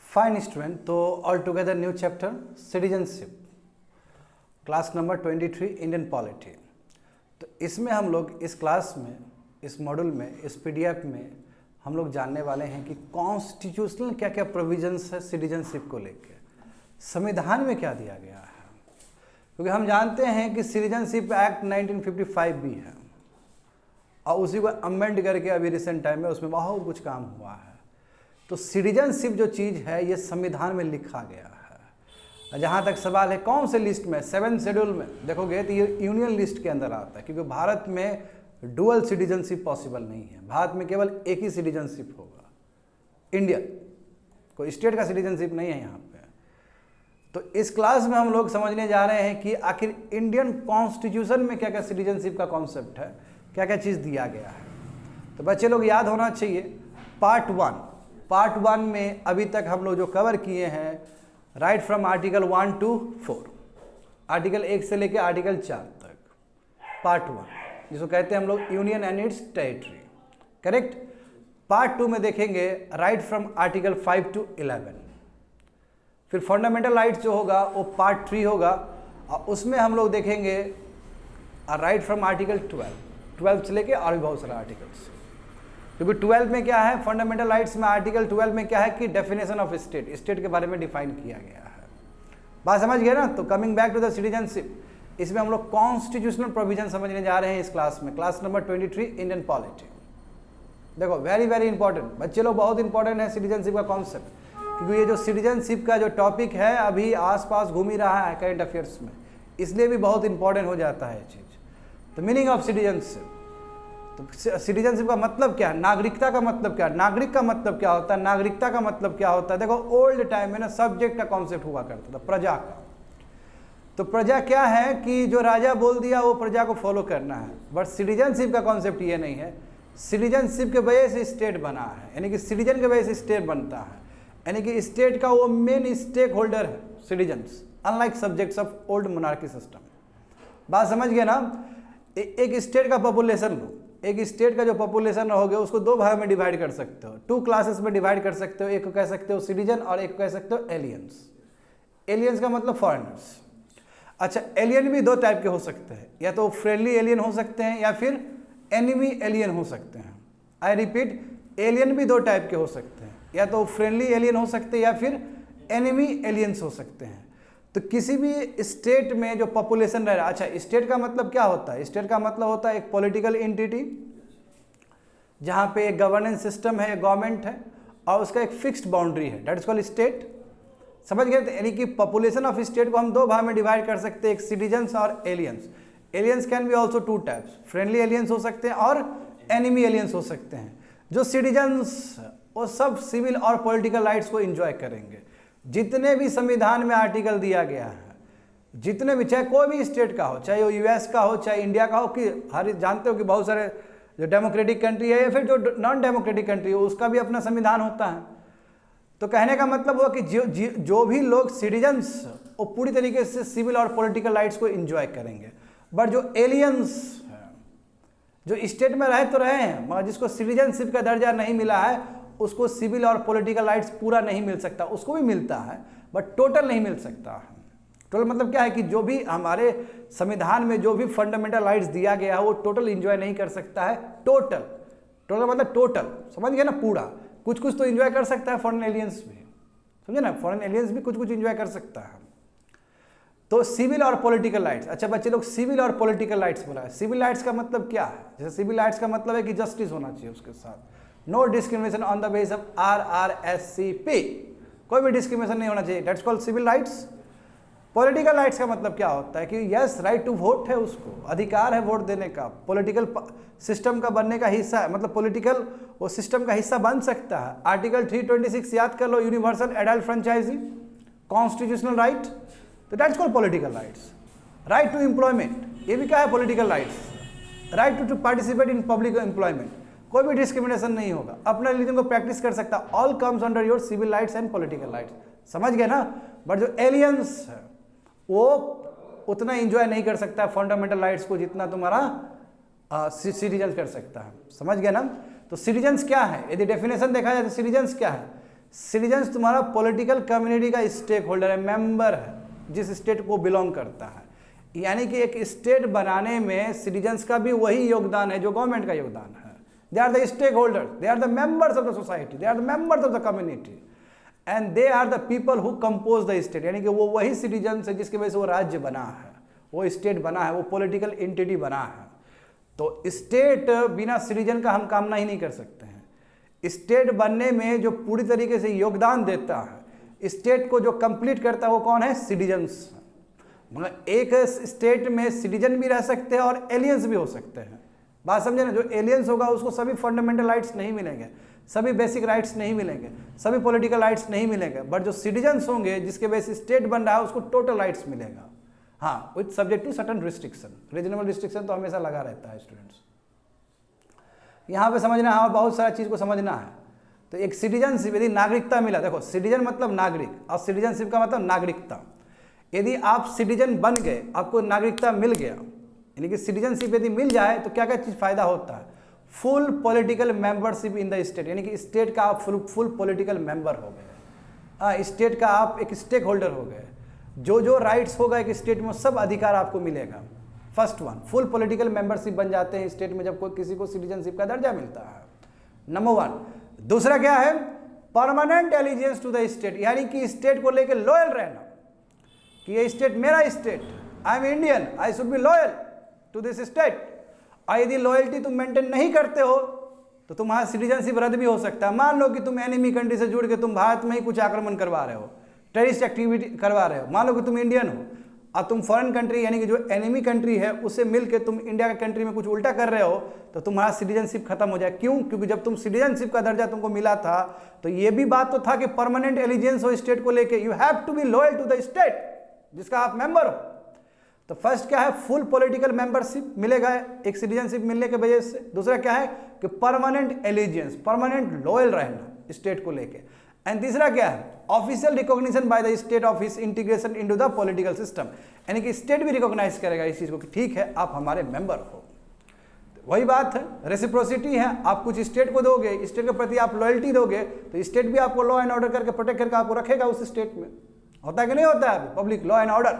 Fine student, तो all together new chapter citizenship, class number 23 Indian polity. तो इसमें हम लोग इस क्लास में, इस मॉड्यूल में, इस पीडीएफ में हम लोग जानने वाले हैं कि कॉन्स्टिट्यूशनल क्या क्या प्रोविजंस है सिटीजनशिप को लेकर, संविधान में क्या दिया गया है। क्योंकि हम जानते हैं कि सिटीजनशिप एक्ट 1955 भी है और उसी को अमेंड करके अभी रिसेंट टाइम में उसमें बहुत कुछ काम हुआ है। तो सिटीजनशिप जो चीज़ है ये संविधान में लिखा गया है। जहाँ तक सवाल है कौन से लिस्ट में, 7th शेड्यूल में देखोगे तो ये यूनियन लिस्ट के अंदर आता है, क्योंकि भारत में डुअल सिटीजनशिप पॉसिबल नहीं है। भारत में केवल एक ही सिटीजनशिप होगा, इंडियन, कोई स्टेट का सिटीजनशिप नहीं है यहाँ पे। तो इस क्लास में हम लोग समझने जा रहे हैं कि आखिर इंडियन कॉन्स्टिट्यूशन में क्या क्या सिटीजनशिप का कॉन्सेप्ट है, क्या क्या चीज़ दिया गया है। तो बच्चे लोग याद होना चाहिए, पार्ट वन में अभी तक हम लोग जो कवर किए हैं right from article 1 to 4, article 1 से लेकर आर्टिकल 4 तक, पार्ट 1 जिसको कहते हैं हम लोग union and it's territory, correct. Part 2 में देखेंगे राइट फ्रॉम आर्टिकल 5 to 11। फिर फंडामेंटल राइट्स जो होगा वो पार्ट 3 होगा और उसमें हम लोग देखेंगे राइट फ्रॉम आर्टिकल 12 से लेके और भी बहुत सारे आर्टिकल्स। क्योंकि 12 में क्या है, फंडामेंटल राइट्स में आर्टिकल 12 में क्या है कि डेफिनेशन ऑफ स्टेट, स्टेट के बारे में डिफाइन किया गया है। बात समझ गए ना। तो coming back to the citizenship, इसमें हम लोग कॉन्स्टिट्यूशनल प्रोविजन समझने जा रहे हैं इस क्लास में, क्लास नंबर 23 इंडियन पॉलिटी। देखो वेरी वेरी इंपॉर्टेंट बच्चे लोग, बहुत इंपॉर्टेंट है सिटीजनशिप का कॉन्सेप्ट, क्योंकि ये जो सिटीजनशिप का जो टॉपिक है अभी आसपास घूम ही रहा है करंट अफेयर्स में, इसलिए भी बहुत इंपॉर्टेंट हो जाता है चीज़। तो मीनिंग ऑफ सिटीजनशिप, तो सिटीजनशिप का मतलब क्या है, नागरिकता का मतलब क्या है, नागरिक का मतलब क्या होता है, नागरिकता का मतलब क्या होता है। देखो ओल्ड टाइम में ना सब्जेक्ट का कॉन्सेप्ट हुआ करता था, प्रजा का। तो प्रजा क्या है कि जो राजा बोल दिया वो प्रजा को फॉलो करना है। बट सिटीजनशिप का कॉन्सेप्ट ये नहीं है। सिटीजनशिप के वजह से स्टेट बना है, यानी कि सिटीजन के वजह से स्टेट बनता है, यानी कि स्टेट का वो मेन स्टेक होल्डर है citizens, unlike subjects of old monarchy system. बात समझ गए ना। एक स्टेट का पॉपुलेशन लो, एक स्टेट का जो पॉपुलेशन रहोगे उसको दो भाग में डिवाइड कर सकते हो, 2 क्लासेस में डिवाइड कर सकते हो। एक को कह सकते हो सिटीजन और एक को कह सकते हो एलियंस। एलियंस का मतलब फॉरेनर्स। अच्छा, एलियन भी 2 टाइप के हो सकते हैं, या तो फ्रेंडली एलियन हो सकते हैं या फिर एनिमी एलियन हो सकते हैं। आई रिपीट, एलियन भी 2 टाइप के हो सकते हैं, या तो फ्रेंडली एलियन हो सकते हैं या फिर एनिमी एलियंस हो सकते हैं। तो किसी भी स्टेट में जो पॉपुलेशन रह रहा है, अच्छा स्टेट का मतलब क्या होता है, स्टेट का मतलब होता है एक पॉलिटिकल एंटिटी जहाँ पे एक गवर्नेंस सिस्टम है, गवर्नमेंट है और उसका एक फिक्स्ड बाउंड्री है, दैट इज कॉल्ड स्टेट। समझ गए। तो यानी कि पॉपुलेशन ऑफ स्टेट को हम 2 भाग में डिवाइड कर सकते हैं, एक सिटीजन्स और aliens. Aliens can be also 2 types, friendly aliens हो सकते हैं और एनिमी एलियंस हो सकते हैं। जो सिटीजन्स वो सब सिविल और पॉलिटिकल राइट्स को एंजॉय करेंगे। जितने भी संविधान में आर्टिकल दिया गया है, जितने भी, चाहे कोई भी स्टेट का हो, चाहे वो यूएस का हो, चाहे इंडिया का हो, कि हर जानते हो कि बहुत सारे जो डेमोक्रेटिक कंट्री है या फिर जो नॉन डेमोक्रेटिक कंट्री हो उसका भी अपना संविधान होता है। तो कहने का मतलब हुआ कि जो भी लोग सिटीजन्स वो पूरी तरीके से सिविल और पॉलिटिकल राइट्स को एंजॉय करेंगे। बट जो एलियंस है, जो स्टेट में रहे तो रहे हैं मगर जिसको सिटीजनशिप का दर्जा नहीं मिला है उसको सिविल और पॉलिटिकल राइट्स पूरा नहीं मिल सकता। उसको भी मिलता है बट टोटल नहीं मिल सकता है। टोटल मतलब क्या है कि जो भी हमारे संविधान में जो भी फंडामेंटल राइट्स दिया गया है वो टोटल एंजॉय नहीं कर सकता है। टोटल मतलब टोटल, समझ गए ना, पूरा। कुछ कुछ तो एंजॉय कर सकता है फॉरेन एलियंस भी, समझे ना, फॉरेन एलियंस भी कुछ कुछ एंजॉय कर सकता है। तो सिविल और पॉलिटिकल राइट्स, अच्छा बच्चे लोग सिविल और पॉलिटिकल राइट्स बोला है। सिविल राइट्स का मतलब क्या है, जैसे सिविल राइट्स का मतलब है कि जस्टिस होना चाहिए उसके साथ, no discrimination on the base of RRSCP, कोई भी डिस्क्रिमिनेशन नहीं होना चाहिए, that's called civil rights. Political rights का मतलब क्या होता है कि यस राइट टू वोट है, उसको अधिकार है वोट देने का, पॉलिटिकल सिस्टम का बनने का हिस्सा है, मतलब पॉलिटिकल वो सिस्टम का हिस्सा बन सकता है। आर्टिकल 326 याद कर लो, universal adult franchise, constitutional right, तो that's called political rights. Right to employment, ये भी क्या है, political rights. Right to participate in public employment, कोई भी डिस्क्रिमिनेशन नहीं होगा, अपना रिलीजन को प्रैक्टिस कर सकता, all comes under your civil rights and political rights. समझ गए ना। बट जो एलियंस है वो उतना एंजॉय नहीं कर सकता फंडामेंटल राइट्स को जितना तुम्हारा सिटीजन कर सकता है। समझ गए ना। तो सिटीजन्स क्या है, यदि डेफिनेशन देखा जाए तो सिटीजन्स क्या है, सिटीजन्स तुम्हारा पॉलिटिकल कम्युनिटी का स्टेक होल्डर है, मेंबर है, जिस स्टेट को बिलोंग करता है। यानी कि एक स्टेट बनाने में सिटीजन्स का भी वही योगदान है जो गवर्नमेंट का योगदान है। They are the stakeholder, they are the members of the society, they are the members of the community and they are the people who compose the state. यानी कि वो वही सिटीजन्स है जिसकी वजह से वो राज्य बना है, वो स्टेट बना है, वो पॉलिटिकल एंटिटी बना है। तो स्टेट बिना सिटीजन का हम कामना ही नहीं कर सकते हैं। स्टेट बनने में जो पूरी तरीके से योगदान देता है, स्टेट को जो कंप्लीट करता है, वो कौन है? सिटीजन्स। मगर एक स्टेट में सिटीजन भी रह सकते हैं और एलियंस भी हो सकते हैं। बात समझे ना? जो एलियंस होगा उसको सभी फंडामेंटल राइट्स नहीं मिलेंगे, सभी बेसिक राइट्स नहीं मिलेंगे, सभी पॉलिटिकल राइट्स नहीं मिलेंगे, बट जो सिटीजन्स होंगे जिसके वजह से स्टेट बन रहा है उसको टोटल राइट्स मिलेगा। हाँ, with subject to certain restriction. Reasonable restriction तो हमेशा लगा रहता है स्टूडेंट्स। यहाँ पे समझना है और बहुत सारा चीज़ को समझना है। तो एक सिटीजनशिप, यदि नागरिकता मिला, देखो सिटीजन मतलब नागरिक और सिटीजनशिप का मतलब नागरिकता। यदि आप सिटीजन बन गए, आपको नागरिकता मिल गया, यानी कि सिटीजनशिप यदि मिल जाए तो क्या क्या चीज़ फायदा होता है? Full political membership in the state, यानी कि स्टेट का आप फुल पॉलिटिकल मेंबर हो गए, स्टेट का आप एक स्टेक होल्डर हो गए। जो जो राइट्स होगा एक स्टेट में सब अधिकार आपको मिलेगा। First one, full political membership बन जाते हैं स्टेट में जब कोई किसी को सिटीजनशिप का दर्जा मिलता है, नंबर वन। दूसरा क्या है? Permanent allegiance to the state, यानी कि स्टेट को लेकर लॉयल रहना कि ये स्टेट मेरा state, I am Indian, I should be loyal to this state. और यदि लॉयल्टी तुम मेंटेन नहीं करते हो तो तुम्हारा सिटीजनशिप रद्द भी हो सकता है। मान लो कि तुम एनिमी कंट्री से जुड़ के तुम भारत में ही कुछ आक्रमण करवा रहे हो, टेररिस्ट एक्टिविटी करवा रहे हो। मान लो कि तुम इंडियन हो और तुम फॉरेन कंट्री यानी कि जो एनिमी कंट्री है उससे मिलकर तुम इंडिया के कंट्री में कुछ उल्टा कर रहे हो तो तुम्हारा सिटीजनशिप खत्म हो जाए। क्यों? क्योंकि जब तुम सिटीजनशिप का दर्जा तुमको मिला था तो ये भी बात तो था कि परमानेंट एलिजियंस हो स्टेट को लेके, you have to be loyal to the state जिसका आप मेंबर हो। तो फर्स्ट क्या है? फुल पॉलिटिकल मेंबरशिप मिलेगा एक सिटीजनशिप मिलने के वजह से। दूसरा क्या है कि परमानेंट एलिजियंस, परमानेंट लॉयल रहना स्टेट को लेके। एंड तीसरा क्या है? Official recognition by the state of his integration into the political system, यानी कि स्टेट भी रिकॉग्नाइज करेगा इस चीज को कि ठीक है आप हमारे मेंबर हो। वही बात है, रेसिप्रोसिटी है। आप कुछ स्टेट को दोगे, स्टेट के प्रति आप लॉयल्टी दोगे तो स्टेट भी आपको लॉ एंड ऑर्डर करके प्रोटेक्ट करके आपको रखेगा उस स्टेट में। होता है कि नहीं होता है पब्लिक लॉ एंड ऑर्डर?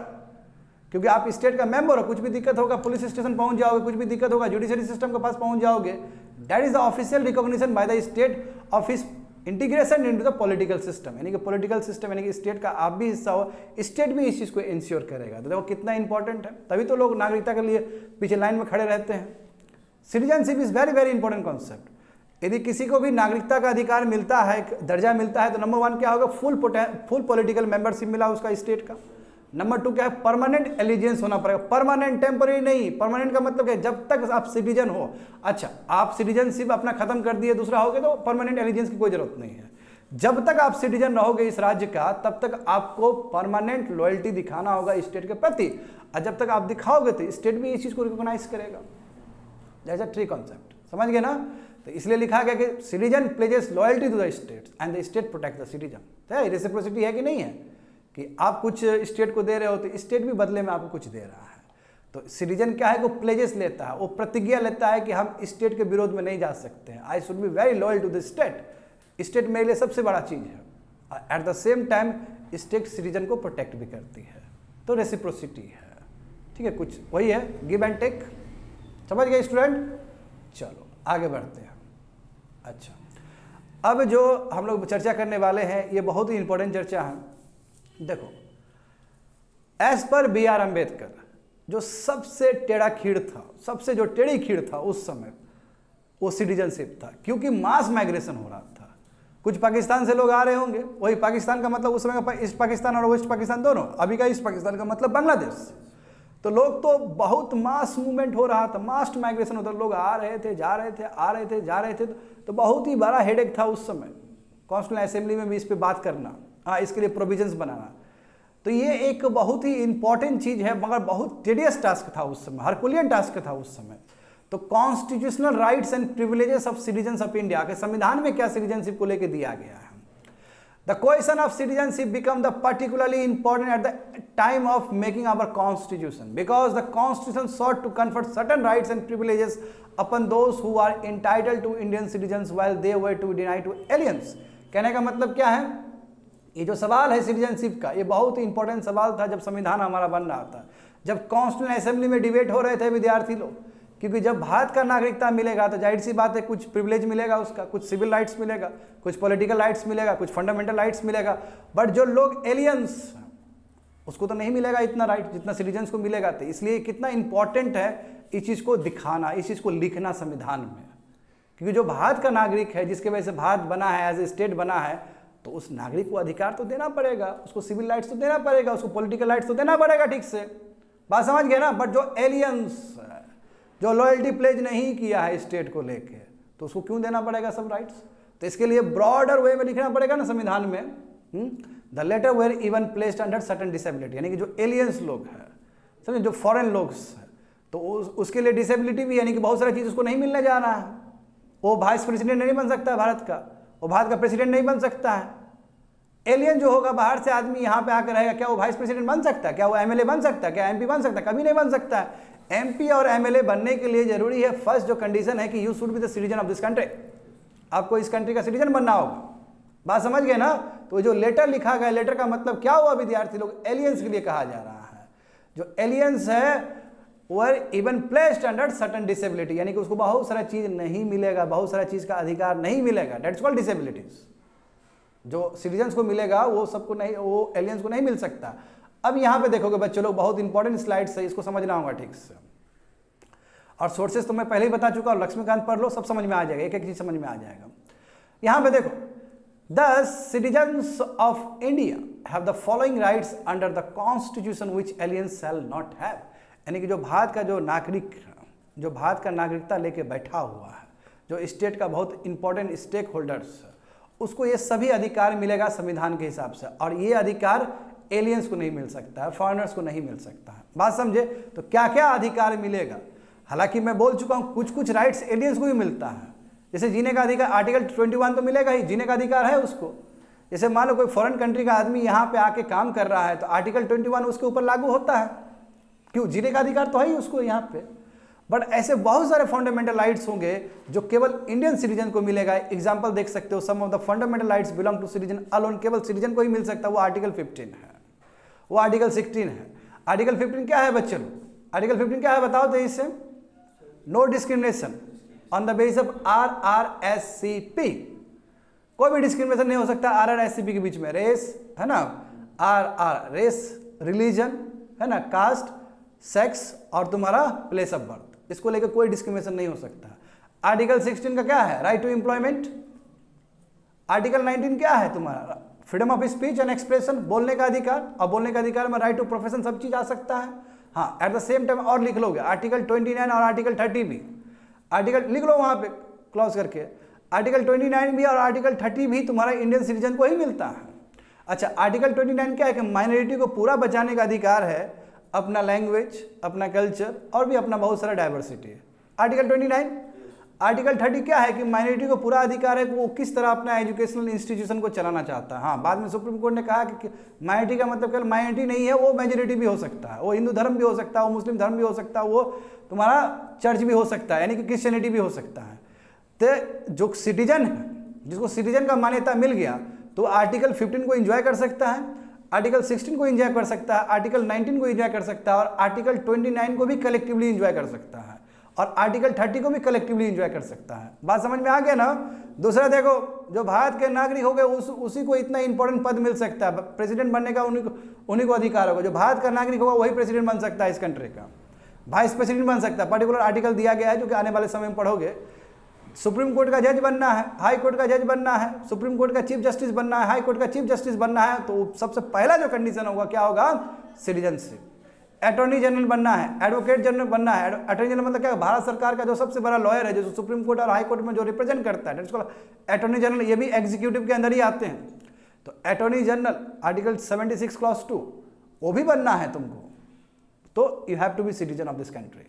क्योंकि आप स्टेट का मेंबर हो, कुछ भी दिक्कत होगा पुलिस स्टेशन पहुंच जाओगे, कुछ भी दिक्कत होगा जुडिशरी सिस्टम के पास पहुंच जाओगे। That is the official recognition by the state of his integration into the political system, यानी कि पॉलिटिकल सिस्टम यानी कि स्टेट का आप भी हिस्सा हो, स्टेट भी इस चीज़ को इंश्योर करेगा। तो देखो कितना इंपॉर्टेंट है, तभी तो लोग नागरिकता के लिए पीछे लाइन में खड़े रहते हैं। Citizenship is very very important concept. यदि किसी को भी नागरिकता का अधिकार मिलता है, दर्जा मिलता है, तो नंबर वन क्या होगा? फुल पॉलिटिकल मेंबरशिप मिला उसका स्टेट का। नंबर टू क्या है? परमानेंट एलिजियंस होना पड़ेगा। परमानेंट, टेम्पररी नहीं। परमानेंट का मतलब क्या है? जब तक आप सिटीजन हो। अच्छा, आप सिटीजनशिप अपना खत्म कर दिए दूसरा हो गए तो परमानेंट एलिजियंस की कोई जरूरत नहीं है। जब तक आप सिटीजन रहोगे इस राज्य का तब तक आपको परमानेंट लॉयल्टी दिखाना होगा स्टेट के प्रति, और जब तक आप दिखाओगे तो स्टेट भी इस चीज को रिकॉग्नाइज करेगा। दैट्स अ ट्री कॉन्सेप्ट, समझ गए ना? तो इसलिए लिखा गया कि citizen pledges loyalty to the state and the state protect the citizen. तो रेसिप्रोसिटी है कि नहीं है कि आप कुछ स्टेट को दे रहे हो तो स्टेट भी बदले में आपको कुछ दे रहा है। तो सिटीजन क्या है? वो प्लेजेस लेता है, वो प्रतिज्ञा लेता है कि हम स्टेट के विरोध में नहीं जा सकते हैं। I should be very loyal to the state. State मेरे लिए सबसे बड़ा चीज है। At the same time state citizen को प्रोटेक्ट भी करती है। तो रेसिप्रोसिटी है, ठीक है, कुछ वही है, गिव एंड टेक। समझ गए स्टूडेंट? चलो आगे बढ़ते हैं। अच्छा, अब जो हम लोग चर्चा करने वाले हैं ये बहुत ही इंपॉर्टेंट चर्चा है। देखो, as per B are Ambedkar जो सबसे टेढ़ा खीड़ था, सबसे जो टेढ़ी खीड़ था उस समय, वो सिटीजनशिप था। क्योंकि मास माइग्रेशन हो रहा था, कुछ पाकिस्तान से लोग आ रहे होंगे। वही पाकिस्तान का मतलब उस समय का ईस्ट पाकिस्तान और वेस्ट पाकिस्तान दोनों, अभी का ईस्ट पाकिस्तान का मतलब बांग्लादेश। तो लोग तो बहुत मास मूवमेंट हो रहा था, मास माइग्रेशन होता, लोग आ रहे थे, जा रहे थे, आ रहे थे, जा रहे थे। तो बहुत ही बड़ा हेडेक था उस समय कॉन्स्टिट्यूशनल असेंबली में भी इस पर बात करना, इसके लिए प्रोविजंस बनाना। तो ये एक बहुत ही इंपॉर्टेंट चीज है, मगर बहुत टेडियस टास्क था उस समय, हरकुलियन टास्क था उस समय। तो constitutional rights and privileges of citizens of India के संविधान में क्या सिटीजनशिप को लेकर दिया गया है। The question of citizenship become the particularly important at the time of making our constitution because the constitution sought to confer certain rights and privileges upon those who are entitled to Indian citizens while they were to deny to aliens। कहने का मतलब क्या है, ये जो सवाल है citizenship का, ये बहुत ही इंपॉर्टेंट सवाल था जब संविधान हमारा बन रहा था, जब कॉन्स्टिट्यूशन असेंबली में डिबेट हो रहे थे विद्यार्थी लोग, क्योंकि जब भारत का नागरिकता मिलेगा तो जाहिर सी बात है कुछ प्रिविलेज मिलेगा उसका, कुछ सिविल राइट्स मिलेगा, कुछ पॉलिटिकल राइट्स मिलेगा, कुछ फंडामेंटल राइट्स मिलेगा, बट जो लोग एलियंस उसको तो नहीं मिलेगा इतना राइट जितना सिटीजन्स को मिलेगा। तो इसलिए कितना इंपॉर्टेंट है इस चीज़ को दिखाना, इस चीज़ को लिखना संविधान में, क्योंकि जो भारत का नागरिक है, जिसके वजह से भारत बना है, एज ए स्टेट बना है, तो उस नागरिक को अधिकार तो देना पड़ेगा, उसको सिविल राइट्स तो देना पड़ेगा, उसको पॉलिटिकल राइट्स तो देना पड़ेगा, ठीक से बात समझ गए ना। बट जो एलियंस जो लॉयल्टी प्लेज नहीं किया है स्टेट को लेके, तो उसको क्यों देना पड़ेगा सब राइट्स। तो इसके लिए ब्रॉडर वे में लिखना पड़ेगा ना संविधान में, the latter were even placed under certain disability, यानी कि जो एलियंस लोग हैं, समझे, जो फॉरेन लोग हैं, तो उसके लिए डिसेबिलिटी भी, यानी कि बहुत सारी चीज़ उसको नहीं मिलने जा रहा है। वो वाइस प्रेसिडेंट नहीं बन सकता है भारत का, वो भारत का प्रेसिडेंट नहीं बन सकता है। एलियन जो होगा बाहर से आदमी यहाँ पे आकर रहेगा, क्या वो वाइस प्रेसिडेंट बन सकता है, क्या वो एमएलए बन सकता है, क्या एमपी बन सकता है, कभी नहीं बन सकता है। एमपी और एमएलए बनने के लिए जरूरी है, फर्स्ट जो कंडीशन है कि you should be the citizen of this country, आपको इस कंट्री का सिटीजन बनना होगा। बात समझ गए ना। तो जो लेटर लिखा गया, लेटर का मतलब क्या हुआ विद्यार्थी लोग, एलियंस के लिए कहा जा रहा है। जो एलियंस है वर even placed under certain disability, यानी कि उसको बहुत सारा चीज नहीं मिलेगा, बहुत सारा चीज का अधिकार नहीं मिलेगा, दैट्स कॉल्ड डिसेबिलिटीज। जो सिटीजन्स को मिलेगा वो सबको नहीं, वो एलियंस को नहीं मिल सकता। अब यहाँ पे देखोगे बच्चे लोग, बहुत इंपॉर्टेंट स्लाइड्स है, इसको समझना होगा ठीक से। और सोर्सेस तो मैं पहले ही बता चुका हूँ, लक्ष्मीकांत पढ़ लो, सब समझ में आ जाएगा, एक एक चीज समझ में आ जाएगा। यहाँ पे देखो, Thus, citizens of India have the following rights under the Constitution which aliens shall not have। यानी कि जो भारत का जो नागरिक, जो भारत का नागरिकता लेके बैठा हुआ है, जो स्टेट का बहुत इंपॉर्टेंट स्टेक होल्डर्स, उसको ये सभी अधिकार मिलेगा संविधान के हिसाब से, और ये अधिकार एलियंस को नहीं मिल सकता है, फॉरेनर्स को नहीं मिल सकता है। बात समझे। तो क्या क्या अधिकार मिलेगा, हालांकि मैं बोल चुका हूँ कुछ कुछ राइट्स एलियंस को भी मिलता है, जैसे जीने का अधिकार, आर्टिकल 21 तो मिलेगा ही, जीने का अधिकार है उसको। जैसे मान लो कोई फॉरेन कंट्री का आदमी यहाँ पे आके काम कर रहा है, तो आर्टिकल 21 उसके ऊपर लागू होता है, क्यों, जीने का अधिकार तो है ही उसको यहाँ पे। बट ऐसे बहुत सारे फंडामेंटल राइट्स होंगे जो केवल इंडियन सिटीजन को मिलेगा। एग्जाम्पल देख सकते हो, some of the fundamental rights belong to citizen alone, केवल सिटीजन को ही मिल सकता है, वो आर्टिकल 15 है, वो आर्टिकल 16 है। आर्टिकल 15 क्या है बच्चे लोग, आर्टिकल 15 क्या है बताओ तो इससे, no discrimination on the basis of RRSCP, कोई भी डिस्क्रिमिनेशन नहीं हो सकता RRSCP के बीच में, रेस है ना, रेस, रिलीजन है ना, कास्ट, सेक्स और तुम्हारा प्लेस ऑफ बर्थ, इसको लेकर कोई डिस्क्रिमिनेशन नहीं हो सकता। आर्टिकल 16 का क्या है, राइट टू एम्प्लॉयमेंट। आर्टिकल 19 क्या है तुम्हारा, freedom of speech and expression, बोलने का अधिकार, और बोलने का अधिकार में राइट टू प्रोफेशन सब चीज आ सकता है। हाँ, एट द सेम टाइम और लिख लोगे आर्टिकल 29 और आर्टिकल 30 भी, आर्टिकल लिख लो वहां पे क्लॉज करके, आर्टिकल 29 भी और आर्टिकल 30 भी तुम्हारा इंडियन सिटीजन को ही मिलता है। अच्छा, आर्टिकल 29 क्या है कि माइनॉरिटी को पूरा बचाने का अधिकार है, अपना लैंग्वेज, अपना कल्चर और भी अपना बहुत सारा डाइवर्सिटी है, आर्टिकल 29। आर्टिकल 30 क्या है कि माइनॉरिटी को पूरा अधिकार है कि वो किस तरह अपना एजुकेशनल इंस्टीट्यूशन को चलाना चाहता है। हाँ, बाद में सुप्रीम कोर्ट ने कहा कि माइनॉरिटी का मतलब केवल माइनॉरिटी नहीं है, वो मेजोरिटी भी हो सकता है, वो हिंदू धर्म भी हो सकता है, वो मुस्लिम धर्म भी हो सकता है, वो तुम्हारा चर्च भी हो सकता है, यानी कि क्रिश्चियनिटी भी हो सकता है। तो जो सिटीजन है, जिसको सिटीजन का मान्यता मिल गया, तो आर्टिकल 15 को एंजॉय कर सकता है, आर्टिकल 16 को एंजॉय कर सकता है, आर्टिकल 19 को एंजॉय कर सकता है, और आर्टिकल 29 को भी कलेक्टिवली एंजॉय कर सकता है, और आर्टिकल 30 को भी कलेक्टिवली एंजॉय कर सकता है। बात समझ में आ गया ना। दूसरा देखो, जो भारत के नागरिक हो गए उसी को इतना इंपॉर्टेंट पद मिल सकता है, प्रेसिडेंट बनने का उन्हीं को अधिकार होगा। जो भारत का नागरिक होगा वही प्रेसिडेंट बन सकता है इस कंट्री का, वाइस प्रेसिडेंट बन सकता है। पर्टिकुलर आर्टिकल दिया गया है जो कि आने वाले समय में पढ़ोगे। सुप्रीम कोर्ट का जज बनना है, हाई कोर्ट का जज बनना है, सुप्रीम कोर्ट का चीफ जस्टिस बनना है, हाई कोर्ट का चीफ जस्टिस बनना है, तो सबसे पहला जो कंडीशन होगा क्या होगा, सिटीजनशिप। अटॉर्नी जनरल बनना है, एडवोकेट जनरल बनना है। अटॉर्नी जनरल मतलब क्या, भारत सरकार का जो सबसे बड़ा लॉयर है, जो सुप्रीम कोर्ट और हाई कोर्ट में जो रिप्रेजेंट करता है, अटॉर्नी जनरल, ये भी एग्जीक्यूटिव के अंदर ही आते हैं। तो अटॉर्नी जनरल आर्टिकल 76 क्लॉज 2 वो भी बनना है तुमको, तो you have to be citizen of this country.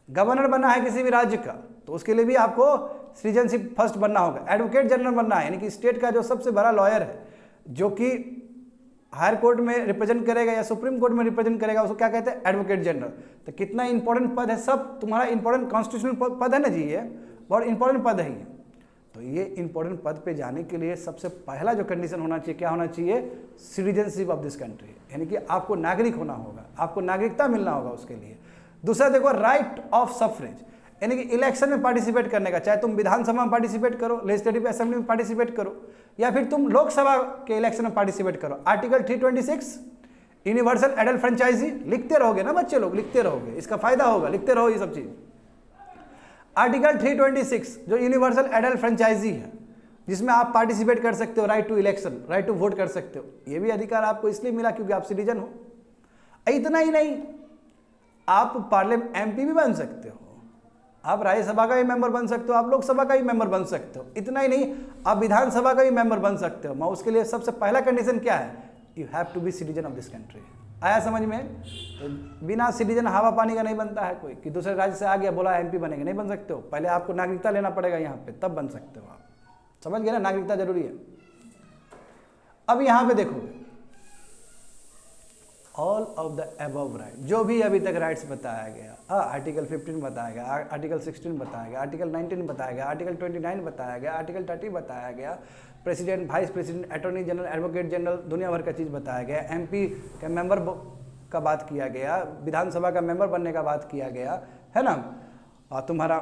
Governor बनना है किसी भी राज्य का, तो उसके लिए भी आपको सिटीजनशिप फर्स्ट बनना होगा। एडवोकेट जनरल बनना है, यानी कि स्टेट का जो सबसे बड़ा लॉयर है, जो कि हायर कोर्ट में रिप्रेजेंट करेगा या सुप्रीम कोर्ट में रिप्रेजेंट करेगा, उसको क्या कहते हैं, एडवोकेट जनरल। तो कितना इंपॉर्टेंट पद है, सब तुम्हारा इंपॉर्टेंट कॉन्स्टिट्यूशनल पद है ना जी, ये बहुत इंपॉर्टेंट पद है ये। तो ये इंपॉर्टेंट पद पे जाने के लिए सबसे पहला जो कंडीशन होना चाहिए, क्या होना चाहिए? सिटीजनशिप ऑफ दिस कंट्री, यानी कि आपको नागरिक होना होगा, आपको नागरिकता मिलना होगा उसके लिए। दूसरा देखो, राइट ऑफ सफरेज, यानी कि इलेक्शन में पार्टिसिपेट करने का, चाहे तुम विधानसभा में पार्टिसिपेट करो, लेजिस्लेटिव असेंबली में पार्टिसिपेट करो, या फिर तुम लोकसभा के इलेक्शन में पार्टिसिपेट करो। आर्टिकल 326 यूनिवर्सल एडल्ट फ्रेंचाइजी, लिखते रहोगे ना बच्चे लोग, लिखते रहोगे, इसका फायदा होगा, लिखते रहो ये सब चीज। आर्टिकल 326 जो यूनिवर्सल एडल्ट फ्रेंचाइजी है, जिसमें आप पार्टिसिपेट कर सकते हो, right to election, right to vote कर सकते हो। ये भी अधिकार आपको इसलिए मिला क्योंकि आप सिटीजन हो। इतना ही नहीं, आप पार्लियामेंट एमपी भी बन सकते हो, आप राज्यसभा का भी मेंबर बन सकते हो, आप लोकसभा का भी मेंबर बन सकते हो। इतना ही नहीं, आप विधानसभा का भी मेंबर बन सकते हो। मैं उसके लिए सबसे पहला कंडीशन क्या है? You have to be citizen of this country. आया समझ में? तो बिना सिटीजन हवा पानी का नहीं बनता है कोई, कि दूसरे राज्य से आ गया बोला एमपी बनेंगे, नहीं बन सकते हो। पहले आपको नागरिकता लेना पड़ेगा यहाँ पे, तब बन सकते हो आप। समझ गए ना, नागरिकता जरूरी है। अब यहाँ पे देखो, all of the above right, जो भी अभी तक राइट्स बताया गया, आर्टिकल 15 बताया गया, आर्टिकल 16 बताया गया, आर्टिकल 19 बताया गया, आर्टिकल 29 बताया गया, आर्टिकल 30 बताया गया, president, vice president, attorney general, advocate general, दुनिया भर का चीज़ बताया गया, एमपी के मेंबर का बात किया गया, विधानसभा का मेंबर बनने का बात किया गया, है ना। और तुम्हारा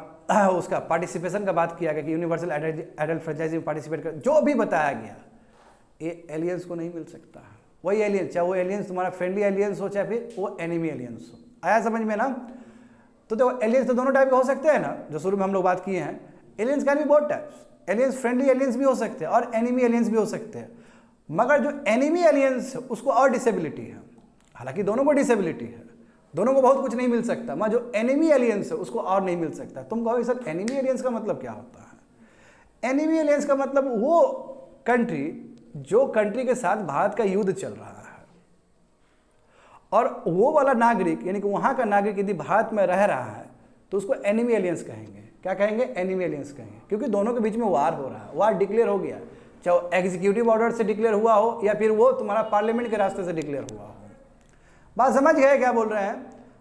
उसका पार्टिसिपेशन का बात किया गया कि यूनिवर्सल एडल्ट फ्रेंचाइजी में पार्टिसिपेट कर, जो भी बताया गया, ये एलियंस को नहीं मिल सकता है। वही एलियंस, चाहे वो एलियंस तुम्हारा फ्रेंडली एलियंस हो, चाहे फिर वो एनिमी एलियंस हो। आया समझ में ना? तो देखो, एलियंस तो दोनों टाइप के हो सकते हैं ना, जो शुरू में हम लोग बात किए हैं। Aliens can be both types, aliens friendly aliens भी हो सकते हैं और एनिमी एलियंस भी हो सकते हैं। मगर जो एनिमी एलियंस है उसको और डिसेबिलिटी है, हालांकि दोनों को डिसेबिलिटी है, दोनों को बहुत कुछ नहीं मिल सकता, मगर जो एनिमी एलियंस है उसको और नहीं मिल सकता। तुम कहो सर एनिमी एलियंस का मतलब क्या होता है? एनिमी एलियंस का मतलब वो कंट्री जो कंट्री के साथ भारत का युद्ध चल रहा है, और वो वाला नागरिक, यानी कि वहां का नागरिक यदि भारत में रह रहा है तो उसको एनिमी एलियंस कहेंगे। क्या कहेंगे? एनिमी एलियंस कहेंगे, क्योंकि दोनों के बीच में वार हो रहा है, वार डिक्लेयर हो गया, चाहे एग्जीक्यूटिव ऑर्डर से डिक्लेयर हुआ हो या फिर वो तुम्हारा पार्लियामेंट के रास्ते से डिक्लेयर हुआ हो। बात समझ गए क्या बोल रहे हैं?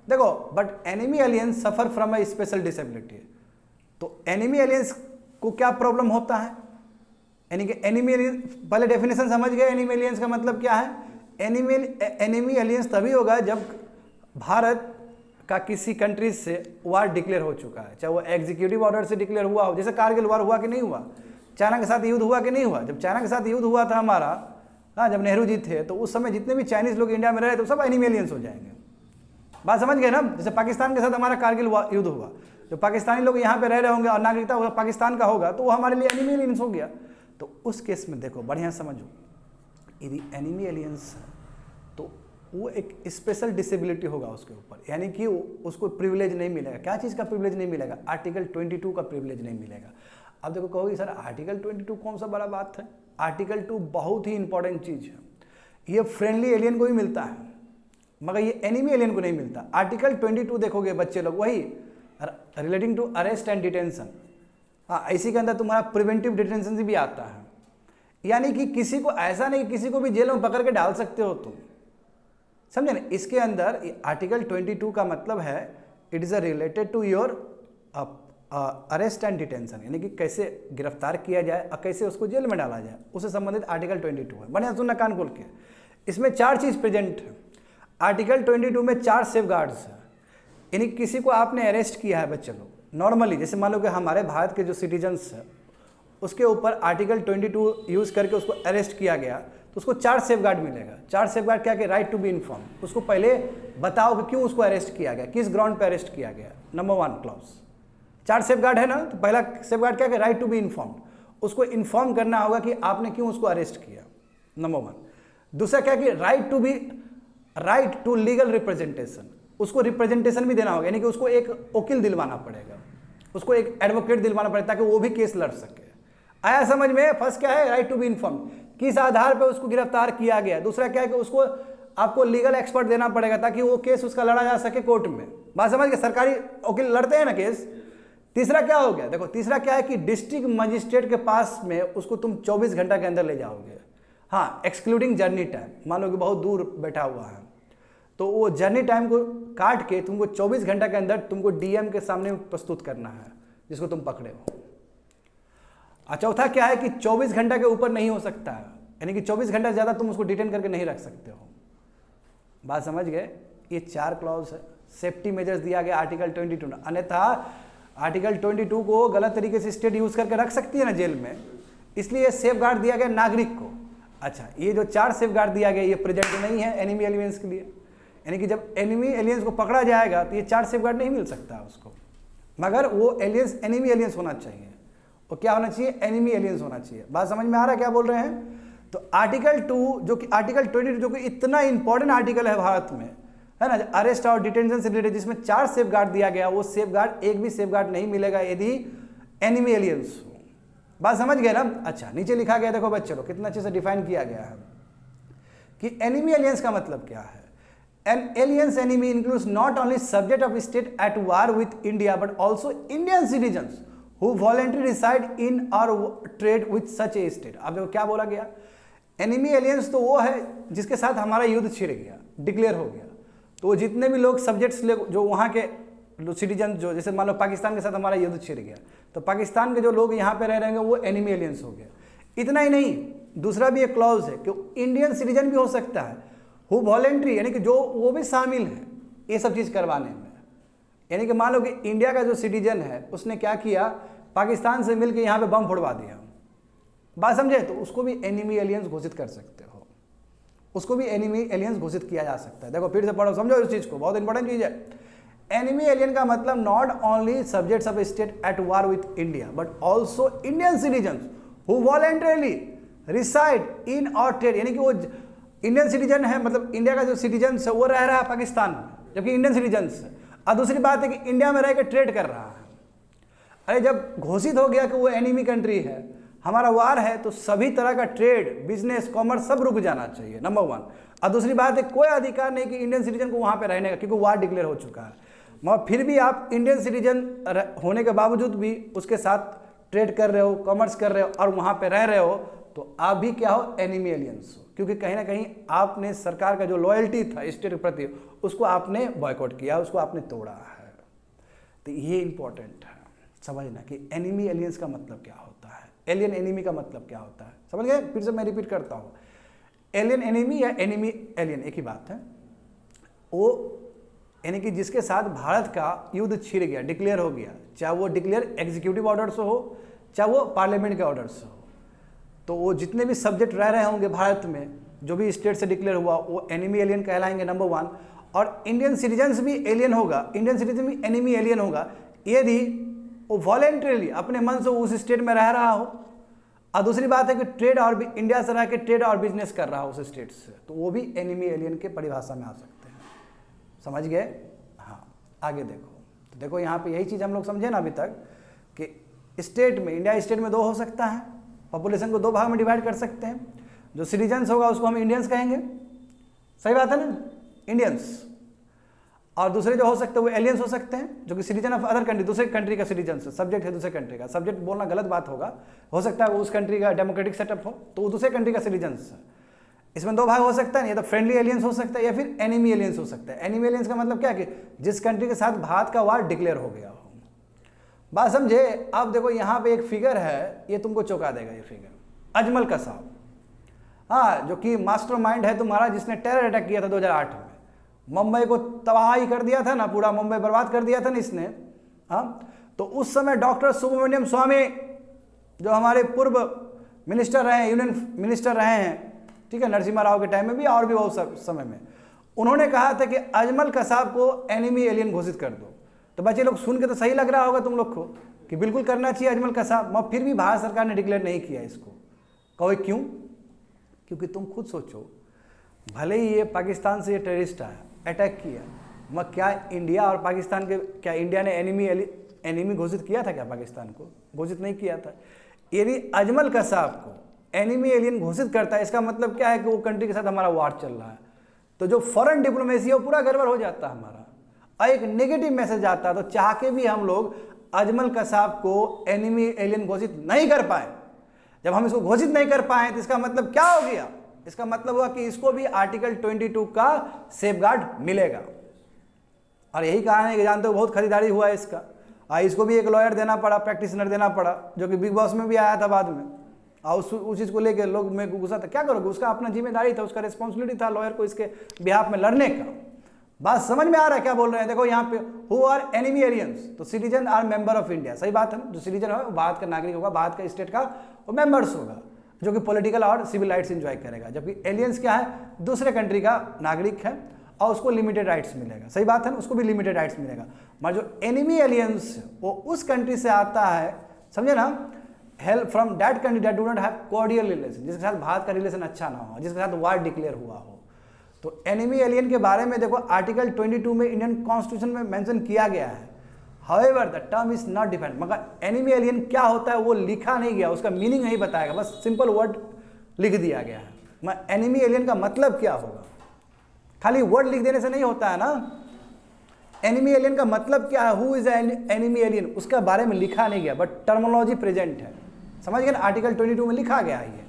देखो, but enemy aliens suffer from A special disability. तो एनिमी एलियंस को क्या प्रॉब्लम होता है? यानी कि एनिमी एलियंस, पहले डेफिनेशन समझ गए एनिमी एलियंस का मतलब क्या है? एनिमी एलियंस तभी होगा जब भारत का किसी कंट्री से वार डिक्लेयर हो चुका है, चाहे वो एग्जीक्यूटिव ऑर्डर से डिक्लेयर हुआ हो, जैसे कारगिल वार हुआ कि नहीं हुआ, चाइना के साथ युद्ध हुआ कि नहीं हुआ। जब चाइना के साथ युद्ध हुआ था हमारा, हाँ, जब नेहरू जी थे, तो उस समय जितने भी चाइनीज लोग इंडिया में रहे तो सब एनिमी एलियंस हो जाएंगे। बात समझ गए ना? जैसे पाकिस्तान के साथ हमारा कारगिल युद्ध हुआ, जो पाकिस्तानी लोग यहाँ पे रह रहे होंगे और नागरिकता पाकिस्तान का होगा तो वो हमारे लिए एनिमी एलियंस हो गया। तो उस केस में देखो, बढ़िया समझो, यदि एनिमी एलियंस है तो वो एक स्पेशल डिसेबिलिटी होगा उसके ऊपर, यानी कि उसको प्रिविलेज नहीं मिलेगा। क्या चीज़ का प्रिविलेज नहीं मिलेगा? आर्टिकल 22 का प्रिविलेज नहीं मिलेगा। अब देखो, कहोगे सर आर्टिकल 22 कौन सा बड़ा बात है? आर्टिकल 2 बहुत ही इंपॉर्टेंट चीज़ है। ये फ्रेंडली एलियन को भी मिलता है, मगर ये एनिमी एलियन को नहीं मिलता। आर्टिकल 22 देखोगे बच्चे लोग, वही relating to arrest and detention, हाँ, इसी के अंदर तुम्हारा प्रिवेंटिव डिटेंशन भी आता है। यानी कि किसी को ऐसा नहीं, किसी को भी जेल में पकड़ के डाल सकते हो तुम, समझे ना? इसके अंदर आर्टिकल 22 का मतलब है it is related to your arrest and detention, यानी कि कैसे गिरफ्तार किया जाए और कैसे उसको जेल में डाला जाए, उससे संबंधित आर्टिकल 22 है। बढ़िया सुनना कान खोल के, इसमें 4 चीज़ प्रेजेंट है। आर्टिकल 22 में 4 सेफगार्ड्स है, यानी किसी को आपने अरेस्ट किया है बच्चे लोग, नॉर्मली जैसे मान लो कि हमारे भारत के जो सिटीजन्स हैं उसके ऊपर आर्टिकल 22 यूज़ करके उसको अरेस्ट किया गया तो उसको 4 सेफगार्ड मिलेगा। 4 सेफगार्ड क्या? कि राइट टू बी इन्फॉर्म, उसको पहले बताओ कि क्यों उसको अरेस्ट किया गया, किस ग्राउंड पे अरेस्ट किया गया। नंबर 1 क्लॉज, 4 सेफगार्ड है ना, तो पहला सेफगार्ड क्या? कि राइट टू बी इन्फॉर्म, उसको इन्फॉर्म करना होगा कि आपने क्यों उसको अरेस्ट किया, नंबर 1। दूसरा क्या? कि राइट टू लीगल रिप्रेजेंटेशन, उसको रिप्रेजेंटेशन भी देना होगा, यानी कि उसको एक वकील दिलवाना पड़ेगा, उसको एक एडवोकेट दिलवाना पड़ेगा ताकि वो भी केस लड़ सके। आया समझ में? फर्स्ट क्या है? राइट टू बी इन्फॉर्म, किस आधार पे उसको गिरफ्तार किया गया। दूसरा क्या है? कि उसको आपको लीगल एक्सपर्ट देना पड़ेगा ताकि वो केस उसका लड़ा जा सके कोर्ट में। बात समझ गए? सरकारी वकील लड़ते हैं ना केस। तीसरा क्या हो गया? देखो, तीसरा क्या है कि डिस्ट्रिक्ट मजिस्ट्रेट के पास में उसको तुम 24 घंटा के अंदर ले जाओगे, हाँ, एक्सक्लूडिंग जर्नी टाइम। मान लो कि बहुत दूर बैठा हुआ है तो वो जर्नी टाइम को काट के तुमको 24 घंटा के अंदर तुमको डीएम के सामने प्रस्तुत करना है जिसको तुम पकड़े हो। और चौथा क्या है कि 24 घंटा के ऊपर नहीं हो सकता है, यानी कि 24 घंटा से ज़्यादा तुम उसको डिटेन करके नहीं रख सकते हो। बात समझ गए? ये 4 क्लॉज है। सेफ्टी मेजर्स दिया गया आर्टिकल 22, अन्यथा आर्टिकल 22 को गलत तरीके से स्टेट यूज करके रख सकती है ना जेल में, इसलिए सेफ गार्ड दिया गया नागरिक को। अच्छा, ये जो 4 सेफ गार्ड दिया गया ये प्रेजेंट नहीं है एनिमी एलियंस के लिए, यानी कि जब एनिमी एलियंस को पकड़ा जाएगा तो ये 4 सेफ गार्ड नहीं मिल सकता उसको, मगर वो एलियंस एनिमी एलियंस होना चाहिए। वो क्या होना चाहिए? एनिमी एलियंस होना चाहिए। बात समझ में आ रहा है क्या बोल रहे हैं? तो आर्टिकल 2 जो कि आर्टिकल 22 जो कि इतना इंपॉर्टेंट आर्टिकल है भारत में, है ना, अरेस्ट और डिटेंशन से रिलेटेड, जिसमें 4 सेफ गार्ड दिया गया, वो सेफ गार्ड एक भी सेफ गार्ड नहीं मिलेगा यदि एनिमी एलियंस हो। बात समझ गए ना? अच्छा, नीचे लिखा गया देखो बच्चों, कितना अच्छे से डिफाइन किया गया है कि एनिमी एलियंस का मतलब क्या है। An alien's enemy includes not only subject of state at war with India but also Indian citizens who voluntarily reside in or trade with such a state। अब देखो क्या बोला गया, एनिमी एलियंस तो वो है जिसके साथ हमारा युद्ध छिड़ गया, डिक्लेयर हो गया, तो वो जितने भी लोग सब्जेक्ट्स जो वहाँ के सिटीजन, जो जैसे मान लो पाकिस्तान के साथ हमारा युद्ध छिड़ गया, तो पाकिस्तान के जो लोग यहाँ पे रह रहे हैं वो एनिमी एलियंस हो गया। इतना ही नहीं, दूसरा भी एक क्लॉज है कि इंडियन सिटीजन भी हो सकता है, हु वॉलेंट्री, यानी कि जो वो भी शामिल है ये सब चीज़ करवाने में। यानी कि मान लो कि इंडिया का जो सिटीजन है उसने क्या किया, पाकिस्तान से मिलकर यहाँ पे बम फोड़वा दिया, बात समझे, तो उसको भी एनिमी एलियंस घोषित कर सकते हो, उसको भी एनिमी एलियंस घोषित किया जा सकता है। देखो फिर से पढ़ो, समझो इस चीज़ को, बहुत इंपॉर्टेंट चीज़ है। एनिमी एलियन का मतलब not only subjects of state at war with India but also Indian citizen who voluntarily reside in or trade, यानी कि वो इंडियन सिटीजन है, मतलब इंडिया का जो सिटीजन है वो रह रहा है पाकिस्तान में जबकि इंडियन सिटीजन है, और दूसरी बात है कि इंडिया में रह के ट्रेड कर रहा है। अरे जब घोषित हो गया कि वो एनिमी कंट्री है, हमारा वार है, तो सभी तरह का ट्रेड, बिजनेस, कॉमर्स सब रुक जाना चाहिए, नंबर 1। और दूसरी बात है कोई अधिकार नहीं कि इंडियन सिटीजन को वहाँ पे रहने का, क्योंकि वार डिक्लेयर हो चुका है, मगर फिर भी आप इंडियन सिटीजन होने के बावजूद भी उसके साथ ट्रेड कर रहे हो, कॉमर्स कर रहे हो और वहाँ पे रह रहे हो, तो आप भी क्या हो, एनिमी एलियंस हो, क्योंकि कहीं ना कहीं आपने सरकार का जो लॉयल्टी था स्टेट के प्रति उसको आपने बॉयकॉट किया, उसको आपने तोड़ा है। तो ये इंपॉर्टेंट है समझना कि एनिमी एलियंस का मतलब क्या होता है, एलियन एनिमी का मतलब क्या होता है, समझ गए? फिर से मैं रिपीट करता हूँ, एलियन एनिमी या एनिमी एलियन एक ही बात है। वो यानी कि जिसके साथ भारत का युद्ध छिड़ गया, डिक्लेयर हो गया, चाहे वो डिक्लेयर एग्जीक्यूटिव ऑर्डर से हो चाहे वो पार्लियामेंट के ऑर्डर से हो, तो वो जितने भी सब्जेक्ट रह रहे होंगे भारत में, जो भी स्टेट से डिक्लेयर हुआ, वो एनिमी एलियन कहलाएंगे, नंबर 1। और इंडियन सिटीजन्स भी एलियन होगा, इंडियन सिटीजन भी एनिमी एलियन होगा यदि वो वॉलेंटरीली अपने मन से उस स्टेट में रह रहा हो, और दूसरी बात है कि ट्रेड और इंडिया से रह के ट्रेड और बिजनेस कर रहा हो उस स्टेट से, तो वो भी एनिमी एलियन के परिभाषा में आ सकते हैं। समझ गए? हाँ, आगे देखो, तो देखो यहाँ पे यही चीज़ हम लोग समझे ना अभी तक कि स्टेट में, इंडिया स्टेट में 2 हो सकता है, पॉपुलेशन को 2 भाग में डिवाइड कर सकते हैं। जो सिटीजन्स होगा उसको हम इंडियंस कहेंगे, सही बात है ना, इंडियंस। और दूसरे जो हो सकते हैं वो एलियंस हो सकते हैं, जो कि सिटीजन ऑफ अदर कंट्री, दूसरे कंट्री का सिटीजन है, सब्जेक्ट है दूसरे कंट्री का, सब्जेक्ट बोलना गलत बात होगा, हो सकता है वो उस कंट्री का डेमोक्रेटिक सेटअप हो तो वो दूसरे कंट्री का सिटीजन्स है। इसमें 2 भाग हो सकता है, या तो फ्रेंडली एलियंस हो सकता है या फिर एनिमी एलियंस हो सकता है। एनिमी एलियंस का मतलब क्या है कि जिस कंट्री के साथ भारत का वार डिक्लेयर हो गया हो, बात समझे? अब देखो यहाँ पे एक फिगर है, ये तुमको चौंका देगा, ये फिगर अजमल कसाब, हाँ, जो कि मास्टरमाइंड है तुम्हारा, जिसने टेरर अटैक किया था 2008 में, मुंबई को तबाही कर दिया था ना, पूरा मुंबई बर्बाद कर दिया था ना इसने, हाँ। तो उस समय डॉक्टर सुब्रमण्यम स्वामी जो हमारे पूर्व मिनिस्टर रहे हैं, यूनियन मिनिस्टर रहे हैं, ठीक है, नरसिम्हा राव के टाइम में भी और भी बहुत समय में, उन्होंने कहा था कि अजमल कसाब को एनिमी एलियन घोषित कर दो। तो बच्चे लोग सुन के तो सही लग रहा होगा तुम लोग को कि बिल्कुल करना चाहिए अजमल कसाब, मगर फिर भी भारत सरकार ने डिक्लेयर नहीं किया इसको। कहो क्यों? क्योंकि तुम खुद सोचो, भले ही ये पाकिस्तान से ये टेररिस्ट आया, अटैक किया, मगर क्या इंडिया और पाकिस्तान के, क्या इंडिया ने एनिमी घोषित किया था क्या पाकिस्तान को? घोषित नहीं किया था। यदि अजमल कसाब को एनिमी एलियन घोषित करता है, इसका मतलब क्या है कि वो कंट्री के साथ हमारा वार चल रहा है, तो जो फॉरेन डिप्लोमेसी है वो पूरा गड़बड़ हो जाता है हमारा, और एक नेगेटिव मैसेज आता है। तो चाह के भी हम लोग अजमल कसाब को एनिमी एलियन घोषित नहीं कर पाए। जब हम इसको घोषित नहीं कर पाए तो इसका मतलब क्या हो गया? इसका मतलब हुआ कि इसको भी आर्टिकल 22 का सेफगार्ड मिलेगा। और यही कारण है कि जानते हो बहुत खरीदारी हुआ है इसका, इसको भी एक लॉयर देना पड़ा, प्रैक्टिशनर देना पड़ा, जो कि बिग बॉस में भी आया था बाद में। और उस चीज़ को लेकर लोग में गुस्सा था, क्या करोगे, उसका अपना जिम्मेदारी था, उसका रिस्पॉन्सिबिलिटी था लॉयर को इसके बिहाफ में लड़ने का। बात समझ में आ रहा है क्या बोल रहे हैं? देखो यहाँ पे हु आर एनिमी एलियंस, तो citizen are member of India, सही बात है ना। जो सिटीजन है वो भारत का नागरिक होगा, भारत का स्टेट का वो मेंबर्स होगा, जो कि पॉलिटिकल और सिविल राइट्स एंजॉय करेगा। जबकि एलियंस क्या है, दूसरे कंट्री का नागरिक है और उसको लिमिटेड राइट्स मिलेगा, सही बात है ना, उसको भी लिमिटेड राइट्स मिलेगा। मगर जो एनिमी एलियंस वो उस कंट्री से आता है, समझे ना, help from that country that do not have cordial relation, जिसके साथ भारत का रिलेशन अच्छा ना हो, जिसके साथ वार डिक्लेयर हुआ हो। तो एनिमी एलियन के बारे में देखो आर्टिकल 22 में इंडियन कॉन्स्टिट्यूशन में मेंशन किया गया है। However the term is not defined, मगर एनिमी एलियन क्या होता है वो लिखा नहीं गया, उसका मीनिंग नहीं बताएगा, बस सिंपल वर्ड लिख दिया गया है। मगर एनिमी एलियन का मतलब क्या होगा, खाली वर्ड लिख देने से नहीं होता है ना। एनिमी एलियन का मतलब क्या है, हु इज एनिमी एलियन, उसके बारे में लिखा नहीं गया, बट टर्मिनोलॉजी प्रेजेंट है, समझ गए ना, आर्टिकल 22 में लिखा गया है ये।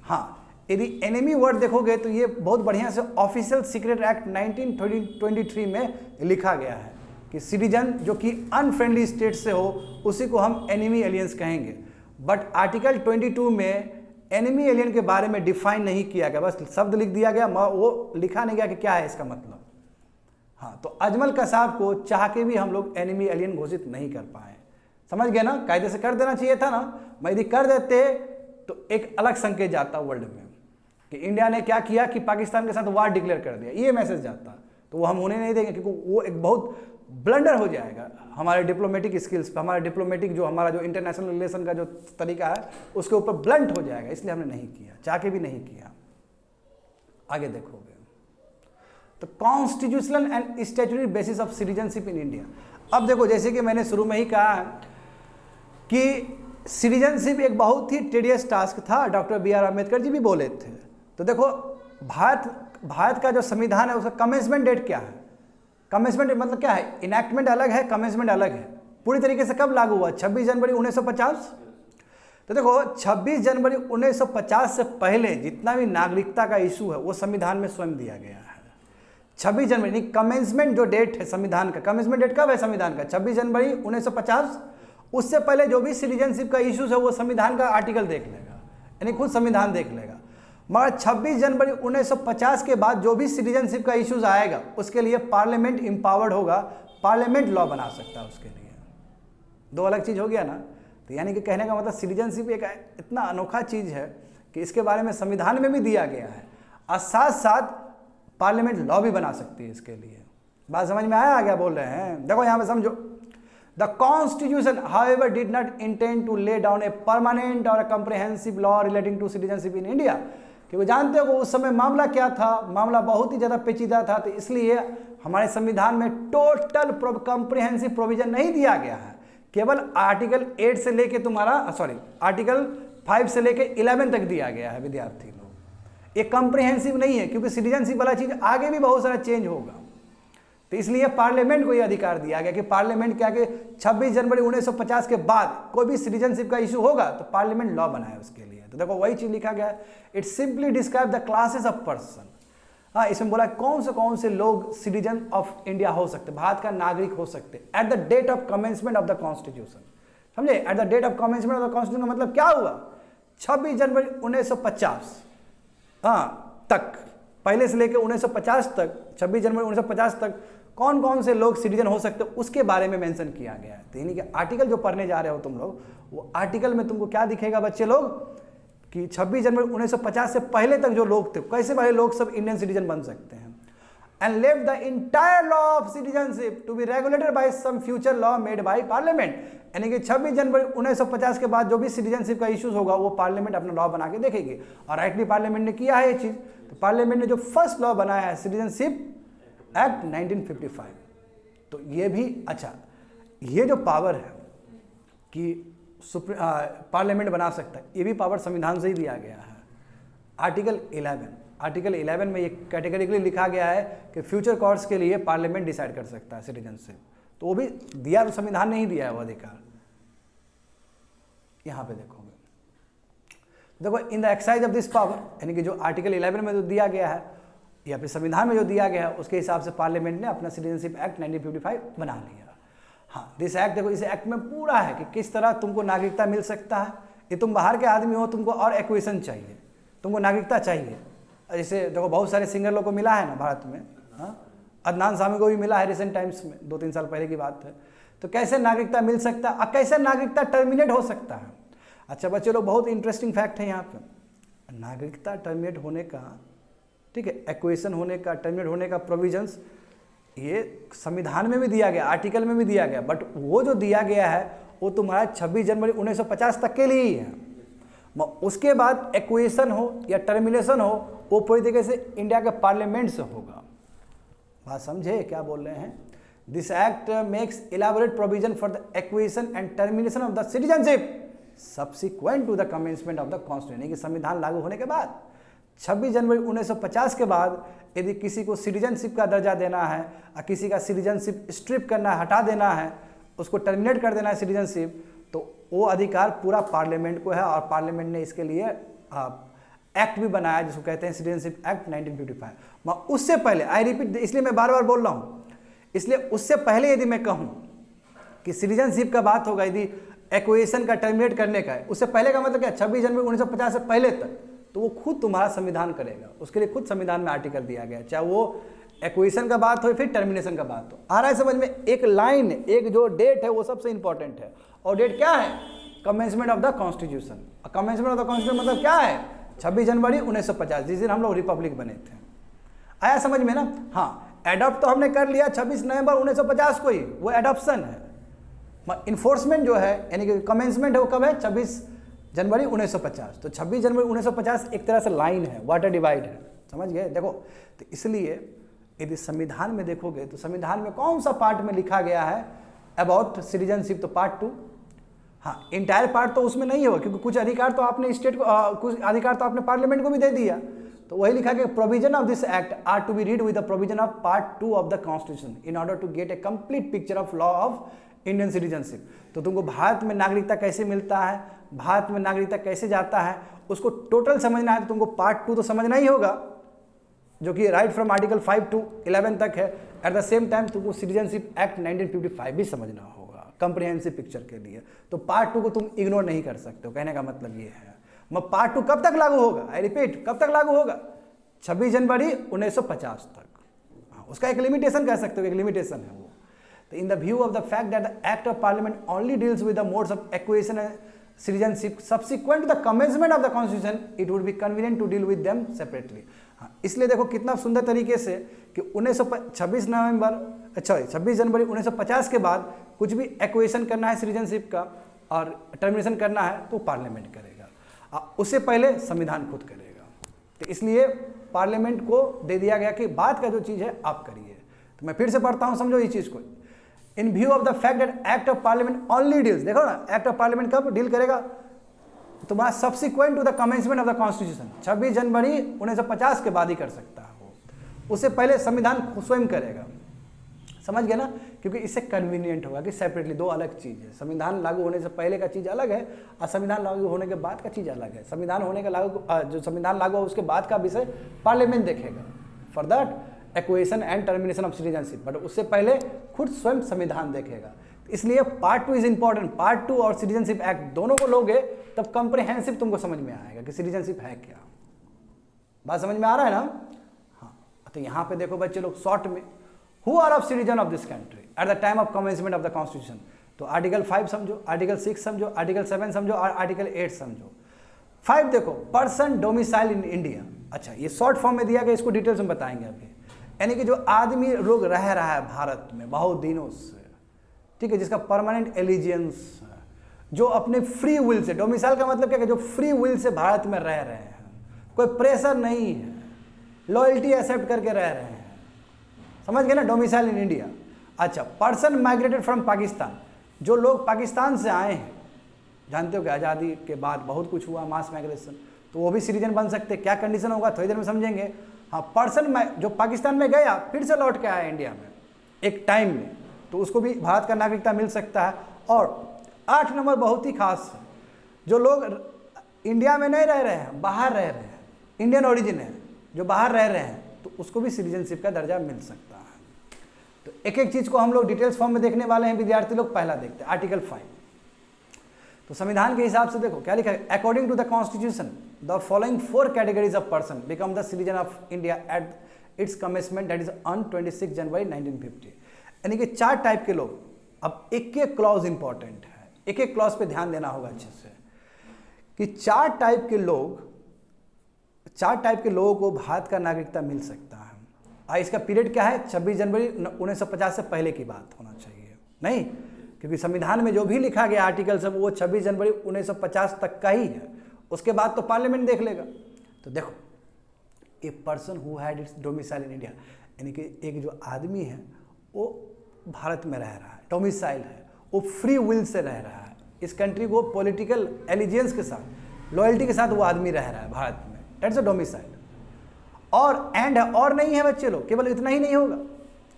हाँ, यदि एनिमी वर्ड देखोगे तो ये बहुत बढ़िया से ऑफिशियल सीक्रेट एक्ट 1923 में लिखा गया है कि सिटीजन जो कि अनफ्रेंडली स्टेट से हो उसी को हम एनिमी एलियंस कहेंगे। बट आर्टिकल 22 में एनिमी एलियन के बारे में डिफाइन नहीं किया गया, बस शब्द लिख दिया गया, वो लिखा नहीं गया कि क्या है इसका मतलब। हाँ, तो अजमल कसाब को चाह के भी हम लोग एनिमी एलियन घोषित नहीं कर पाए, समझ गए ना। कायदे से कर देना चाहिए था ना, मैं यदि कर देते तो एक अलग संकेत जाता वर्ल्ड में कि इंडिया ने क्या किया कि पाकिस्तान के साथ वार डिक्लेयर कर दिया, ये मैसेज जाता। तो वो हम होने नहीं देंगे, क्योंकि वो एक बहुत ब्लंडर हो जाएगा हमारे डिप्लोमेटिक स्किल्स पर, हमारे डिप्लोमेटिक जो हमारा जो इंटरनेशनल रिलेशन का जो तरीका है उसके ऊपर ब्लंट हो जाएगा, इसलिए हमने नहीं किया, चाह के भी नहीं किया। आगे देखोगे तो constitutional and statutory basis of citizenship in India. अब देखो, जैसे कि मैंने शुरू में ही कहा कि सिटीजनशिप एक बहुत ही टेडियस टास्क था, डॉक्टर BR अम्बेडकर जी भी बोले थे। तो देखो भारत का जो संविधान है उसका कमेंसमेंट डेट क्या है, कमेंसमेंट मतलब क्या है, इनैक्टमेंट अलग है, कमेंसमेंट अलग है। पूरी तरीके से कब लागू हुआ, 26 जनवरी 1950। तो देखो 26 जनवरी 1950 से पहले जितना भी नागरिकता का इशू है वो संविधान में स्वयं दिया गया है। 26 जनवरी कमेंसमेंट जो डेट है संविधान का, कमेंसमेंट डेट कब है संविधान का, 26 जनवरी 1950। उससे पहले जो भी सिटीजनशिप का इशूज है वो संविधान का आर्टिकल देख लेगा, यानी खुद संविधान देख लेगा। मगर 26 जनवरी 1950 के बाद जो भी सिटीजनशिप का इश्यूज आएगा उसके लिए पार्लियामेंट एम्पावर्ड होगा, पार्लियामेंट लॉ बना सकता है उसके लिए। दो अलग चीज़ हो गया ना। तो यानी कि कहने का मतलब सिटीजनशिप एक इतना अनोखा चीज़ है कि इसके बारे में संविधान में भी दिया गया है और साथ साथ पार्लियामेंट लॉ भी बना सकती है इसके लिए। बात समझ में आया क्या बोल रहे हैं? देखो यहाँ पे समझो, The Constitution, however, did not intend to lay down a permanent or a comprehensive law relating to citizenship in India. क्योंकि जानते हो उस समय मामला क्या था, मामला बहुत ही ज़्यादा पेचीदा था, तो इसलिए हमारे संविधान में टोटल कॉम्प्रिहेंसिव प्रोविजन नहीं दिया गया है। केवल आर्टिकल 8 से लेके आर्टिकल 5 से लेके 11 तक दिया गया है विद्यार्थी लोग। ये कॉम्प्रिहेंसिव नहीं है, क्योंकि सिटीजनशिप वाला चीज़ आगे भी बहुत सारा चेंज होगा। तो इसलिए पार्लियामेंट को यह अधिकार दिया गया कि पार्लियामेंट क्या कि 26 जनवरी 1950 के बाद कोई भी सिटीजनशिप का इशू होगा तो पार्लियामेंट लॉ बनाए उसके लिए। तो देखो वही चीज लिखा गया है, it simply describe the classes of person. हाँ, इसमें बोला कौन से लोग सिटीजन ऑफ इंडिया हो सकते, भारत का नागरिक हो सकते at the date of commencement of the constitution. समझे? At the date of commencement of the constitution का मतलब क्या हुआ, 26 जनवरी 1950 तक, पहले से लेकर 1950 तक, 26 जनवरी 1950 तक कौन कौन से लोग सिटीजन हो सकते उसके बारे में मेंशन किया गया है। तो यानी कि आर्टिकल जो पढ़ने जा रहे हो तुम लोग, वो आर्टिकल में तुमको क्या दिखेगा बच्चे लोग कि 26 जनवरी 1950 से पहले तक जो लोग थे, कैसे वाले लोग सब इंडियन सिटीजन बन सकते हैं। And leave the entire law of citizenship to be regulated by some future law made by parliament. यानी कि 26 जनवरी 1950 के बाद जो भी सिटीजनशिप का इश्यूज होगा वो पार्लियामेंट अपना लॉ बना के देखेगी। और राइटली पार्लियामेंट ने किया है ये चीज़। तो पार्लियामेंट ने जो फर्स्ट लॉ बनाया है सिटीजनशिप एक्ट 1955। तो ये भी अच्छा, ये जो पावर है कि पार्लियामेंट बना सकता है, ये भी पावर संविधान से ही दिया गया है। आर्टिकल 11 में ये कैटेगरिकली लिखा गया है कि फ्यूचर कोर्स के लिए पार्लियामेंट डिसाइड कर सकता है सिटीजनशिप। तो वो भी दिया, तो संविधान ने ही दिया है वो अधिकार। यहाँ पे देखोगे, देखो in the exercise of this power, यानी कि जो आर्टिकल 11 में जो दिया गया है या फिर संविधान में जो दिया गया है उसके हिसाब से पार्लियामेंट ने अपना सिटीजनशिप एक्ट 1955 बना लिया। हाँ, दिस एक्ट देखो, इस एक्ट में पूरा है कि किस तरह तुमको नागरिकता मिल सकता है। ये तुम बाहर के आदमी हो, तुमको और एक्वेशन चाहिए, तुमको नागरिकता चाहिए। जैसे देखो बहुत सारे सिंगर लोग को मिला है ना भारत में, हाँ, अदनान सामी को भी मिला है रिसेंट टाइम्स में, 2-3 साल पहले की बात है। तो कैसे नागरिकता मिल सकता है और कैसे नागरिकता टर्मिनेट हो सकता है। अच्छा बच्चे लोग, बहुत इंटरेस्टिंग फैक्ट है यहाँ पे, नागरिकता टर्मिनेट होने का, ठीक है, एक्वेशन होने का, टर्मिनेट होने का प्रोविजंस ये संविधान में भी दिया गया, आर्टिकल में भी दिया गया, बट वो जो दिया गया है वो तुम्हारा 26 जनवरी 1950 तक के लिए ही है। उसके बाद एक्वेशन हो या टर्मिनेशन हो वो पूरी तरीके से इंडिया के पार्लियामेंट से होगा। बात समझे क्या बोल रहे हैं? This act makes elaborate provision for the acquisition and termination of the citizenship subsequent to the commencement of the constitution, यानी कि संविधान लागू होने के बाद 26 जनवरी 1950 के बाद यदि किसी को सिटीजनशिप का दर्जा देना है और किसी का सिटीजनशिप स्ट्रिप करना है, हटा देना है, उसको टर्मिनेट कर देना है सिटीजनशिप, तो वो अधिकार पूरा पार्लियामेंट को है। और पार्लियामेंट ने इसके लिए एक्ट भी बनाया जिसको कहते हैं सिटीजनशिप एक्ट 1955। उससे पहले, आई रिपीट, इसलिए मैं बार बार बोल रहा हूँ, इसलिए उससे पहले यदि मैं कहूँ कि सिटीजनशिप का बात होगा, यदि एक्वेशन का टर्मिनेट करने का है, उससे पहले का मतलब क्या, 26 जनवरी 1950 से पहले तक, तो वो खुद तुम्हारा संविधान करेगा। उसके लिए खुद संविधान में आर्टिकल दिया गया, चाहे वो एक्वेशन का बात हो फिर टर्मिनेशन का बात हो। आ रहा है समझ में? एक लाइन, एक जो डेट है वो सबसे इंपॉर्टेंट है, और डेट क्या है? Commencement of the constitution. Commencement of the constitution मतलब क्या है? 26 जनवरी 1950, जिस दिन हम लोग रिपब्लिक बने थे। आया समझ में ना? हाँ, एडॉप्ट तो हमने कर लिया 26 नवंबर 1950 को ही, वो एडॉप्शन है। इन्फोर्समेंट जो है यानी कि कमेंसमेंट है वो कब है? 26 जनवरी 1950। तो 26 जनवरी 1950 एक तरह से लाइन है, वाटर डिवाइड है, समझ गए? देखो, तो इसलिए यदि संविधान में देखोगे तो संविधान में कौन सा पार्ट में लिखा गया है अबाउट सिटीजनशिप? तो पार्ट 2। हाँ, इंटायर पार्ट तो उसमें नहीं होगा क्योंकि कुछ अधिकार तो आपने स्टेट को, कुछ अधिकार तो आपने पार्लियामेंट को भी दे दिया। तो वही लिखा गया, provision of this act are to be read with the provision of part 2 of the constitution in order to get a complete picture of law of Indian citizenship. तो तुमको भारत में नागरिकता कैसे मिलता है, भारत में नागरिकता कैसे जाता है, उसको टोटल समझना है तो तुमको पार्ट 2 तो समझना ही होगा, जो कि राइट फ्रॉम आर्टिकल 5 to 11 तक है। एट द सेम टाइम तुमको सिटीजनशिप एक्ट 1955 भी समझना होगा कंप्रिहेंसिव पिक्चर के लिए। तो पार्ट 2 को तुम इग्नोर नहीं कर सकते हो, कहने का मतलब ये है। मगर पार्ट 2 कब तक लागू होगा? आई रिपीट, कब तक लागू होगा? 26 जनवरी 1950 तक। हाँ, उसका एक लिमिटेशन कह सकते हो, एक लिमिटेशन है वो। तो in the view of the fact that the act of parliament only deals with the modes of equation and citizenship subsequent to the commencement of the constitution, it would be convenient to deal with them separately। हाँ, इसलिए देखो कितना सुंदर तरीके से कि 26 जनवरी 1950 के बाद कुछ भी एक्वेशन करना है सिटीजनशिप का और टर्मिनेशन करना है तो पार्लियामेंट करेगा, उससे पहले संविधान खुद करेगा। तो इसलिए पार्लियामेंट को दे दिया गया कि बात का जो चीज़ है आप करिए। तो मैं फिर से पढ़ता हूँ, समझो इस चीज़ को। In view of the fact that act of parliament only deals, देखो ना, एक्ट ऑफ पार्लियामेंट कब डील करेगा? तुम्हारा subsequent to the commencement of the constitution, 26 जनवरी 1950 के बाद ही कर सकता है वो, उससे पहले संविधान स्वयं करेगा। समझ गए ना? क्योंकि इससे कन्वीनियंट होगा कि सेपरेटली दो अलग चीज़ है। संविधान लागू होने से पहले का चीज़ अलग है और संविधान लागू होने के बाद का चीज़ अलग है। संविधान होने का लागू, जो संविधान लागू हो उसके बाद का विषय पार्लियामेंट देखेगा for that equation and termination of citizenship, but उससे पहले खुद स्वयं संविधान देखेगा। इसलिए पार्ट 2 इज इंपॉर्टेंट। पार्ट 2 और सिटीजनशिप एक्ट दोनों को लोगे तब कंप्रिहेंसिव तुमको समझ में आएगा कि सिटीजनशिप है क्या। बात समझ में आ रहा है ना? हाँ, तो यहाँ पे देखो बच्चे लोग शॉर्ट में, who are of citizen of this country at the time of commencement of the constitution. तो आर्टिकल 5 समझो, आर्टिकल 6 समझो, आर्टिकल 7 समझो और आर्टिकल 8 समझो। 5 देखो, पर्सन डोमिसाइल इन इंडिया। अच्छा, ये शॉर्ट फॉर्म में दिया गया, इसको डिटेल्स में बताएंगे अभी। यानी कि जो आदमी लोग रह रहा है भारत में बहुत दिनों से, ठीक है, जिसका परमानेंट एलिजियंस है, जो अपने फ्री विल से, डोमिसाइल का मतलब क्या है? जो फ्री विल से भारत में रह रहे हैं, कोई प्रेशर नहीं है, लॉयल्टी एक्सेप्ट करके रह रहे हैं। समझ गए ना? Domicile in India. अच्छा, पर्सन माइग्रेटेड फ्रॉम पाकिस्तान, जो लोग पाकिस्तान से आए हैं, जानते हो कि आज़ादी के बाद बहुत कुछ हुआ, मास माइग्रेशन, तो वो भी सिटीजन बन सकते। क्या कंडीशन होगा थोड़ी देर में समझेंगे। हाँ, पर्सन जो पाकिस्तान में गया फिर से लौट के आया इंडिया में एक टाइम में, तो उसको भी भारत का नागरिकता मिल सकता है। और 8 नंबर बहुत ही खास है, जो लोग इंडिया में नहीं रह रहे हैं, बाहर रह रहे हैं, इंडियन ओरिजिन है, जो बाहर रह रहे हैं, तो उसको भी सिटीजनशिप का दर्जा मिल सकता है। तो एक एक चीज को हम लोग डिटेल्स फॉर्म में देखने वाले हैं विद्यार्थी लोग। पहला देखते हैं आर्टिकल 5। तो संविधान के हिसाब से देखो क्या लिखा है, according to the constitution the following 4 categories of person become the citizen of India at its commencement that is on 26 जनवरी 1950। यानी कि 4 टाइप के लोग। अब एक एक क्लॉज इंपॉर्टेंट है, एक एक क्लॉज पे ध्यान देना होगा अच्छे से कि 4 टाइप के लोगों को भारत का नागरिकता मिल सकता है। और इसका पीरियड क्या है, 26 जनवरी 1950 से पहले की बात होना चाहिए, नहीं, क्योंकि संविधान में जो भी लिखा गया आर्टिकल सब वो 26 जनवरी 1950 तक का ही है। उसके बाद तो पार्लियामेंट देख लेगा। तो देखो, a person who had it's domicile in India, यानी कि एक जो आदमी है वो भारत में रह रहा है, डोमिसाइल है, वो फ्री विल से रह रहा है, इस कंट्री को पॉलिटिकल एलिजेंस के साथ, लॉयल्टी के साथ वो आदमी रह रहा है भारत में, दैट्स अ डोमिसाइल। और एंड है, और नहीं है बच्चे लोग, केवल इतना ही नहीं होगा।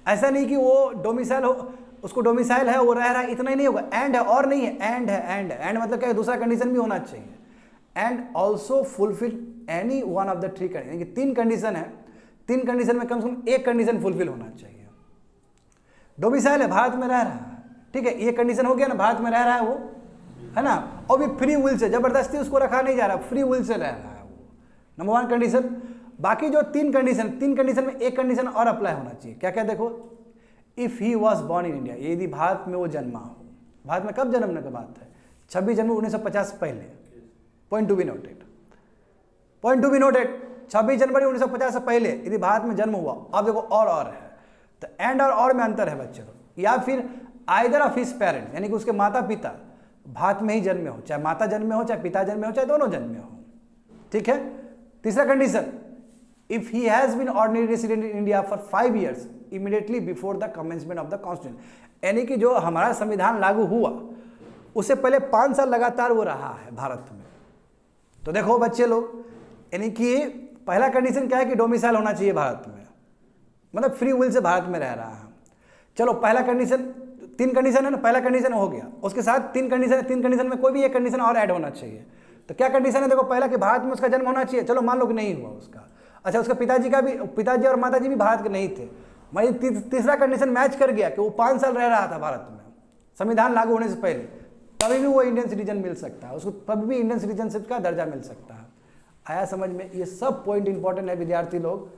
ऐसा नहीं कि वो डोमिसाइल हो, उसको डोमिसाइल है, वो रह रहा है, इतना ही नहीं होगा। एंड है, और नहीं है, एंड है। एंड मतलब क्या है, दूसरा कंडीशन भी होना चाहिए। And also fulfil any one of the 3 condition, यानी कि 3 कंडीशन है, 3 कंडीशन में कम से कम एक कंडीशन फुलफिल होना चाहिए। डोमिसाइल है, भारत में रह रहा है, ठीक है, ये कंडीशन हो गया ना, भारत में रह रहा है वो, है ना, और भी फ्री विल से, जबरदस्ती उसको रखा नहीं जा रहा, फ्री विल से रह रहा है वो, नंबर 1 कंडीशन। बाकी जो 3 कंडीशन में एक कंडीशन और अप्लाई होना चाहिए। क्या क्या देखो, if he was born in India, यदि भारत में वो जन्मा हो। भारत में कब जन्मने की बात है, 26 जनवरी 1950 से पहले। पॉइंट टू बी नोटेड, 26 जनवरी 1950 से पहले यदि भारत में जन्म हुआ। अब देखो और है, तो एंड और में अंतर है बच्चे लोग। या फिर आइदर ऑफ हिज पेरेंट, यानी कि उसके माता पिता भारत में ही जन्मे हो, चाहे माता जन्मे हो, चाहे पिता जन्मे हो, चाहे दोनों जन्मे हो, ठीक है। तीसरा condition, if he has been ordinary resident in India for 5 years immediately before the commencement of the constitution, यानी कि जो हमारा संविधान लागू हुआ उससे पहले 5 साल लगातार वो रहा है भारत में। तो देखो बच्चे लोग, यानी कि पहला कंडीशन क्या है कि डोमिसाइल होना चाहिए भारत में, मतलब फ्री विल से भारत में रह रहा है। चलो पहला कंडीशन, 3 कंडीशन है ना, पहला कंडीशन हो गया, उसके साथ 3 कंडीशन है, 3 कंडीशन में कोई भी एक कंडीशन और ऐड होना चाहिए। तो क्या कंडीशन है, देखो पहला कि भारत में उसका जन्म होना चाहिए। चलो मान लो कि नहीं हुआ उसका, अच्छा उसका पिताजी और माताजी भी भारत के नहीं थे, मैं तीसरा कंडीशन मैच कर गया कि वो 5 साल रह रहा था भारत में संविधान लागू होने से पहले, तभी भी वो इंडियन सिटीजन मिल सकता है, उसको तभी भी इंडियन सिटीजनशिप का दर्जा मिल सकता है। आया समझ में? ये सब पॉइंट इंपॉर्टेंट है विद्यार्थी लोग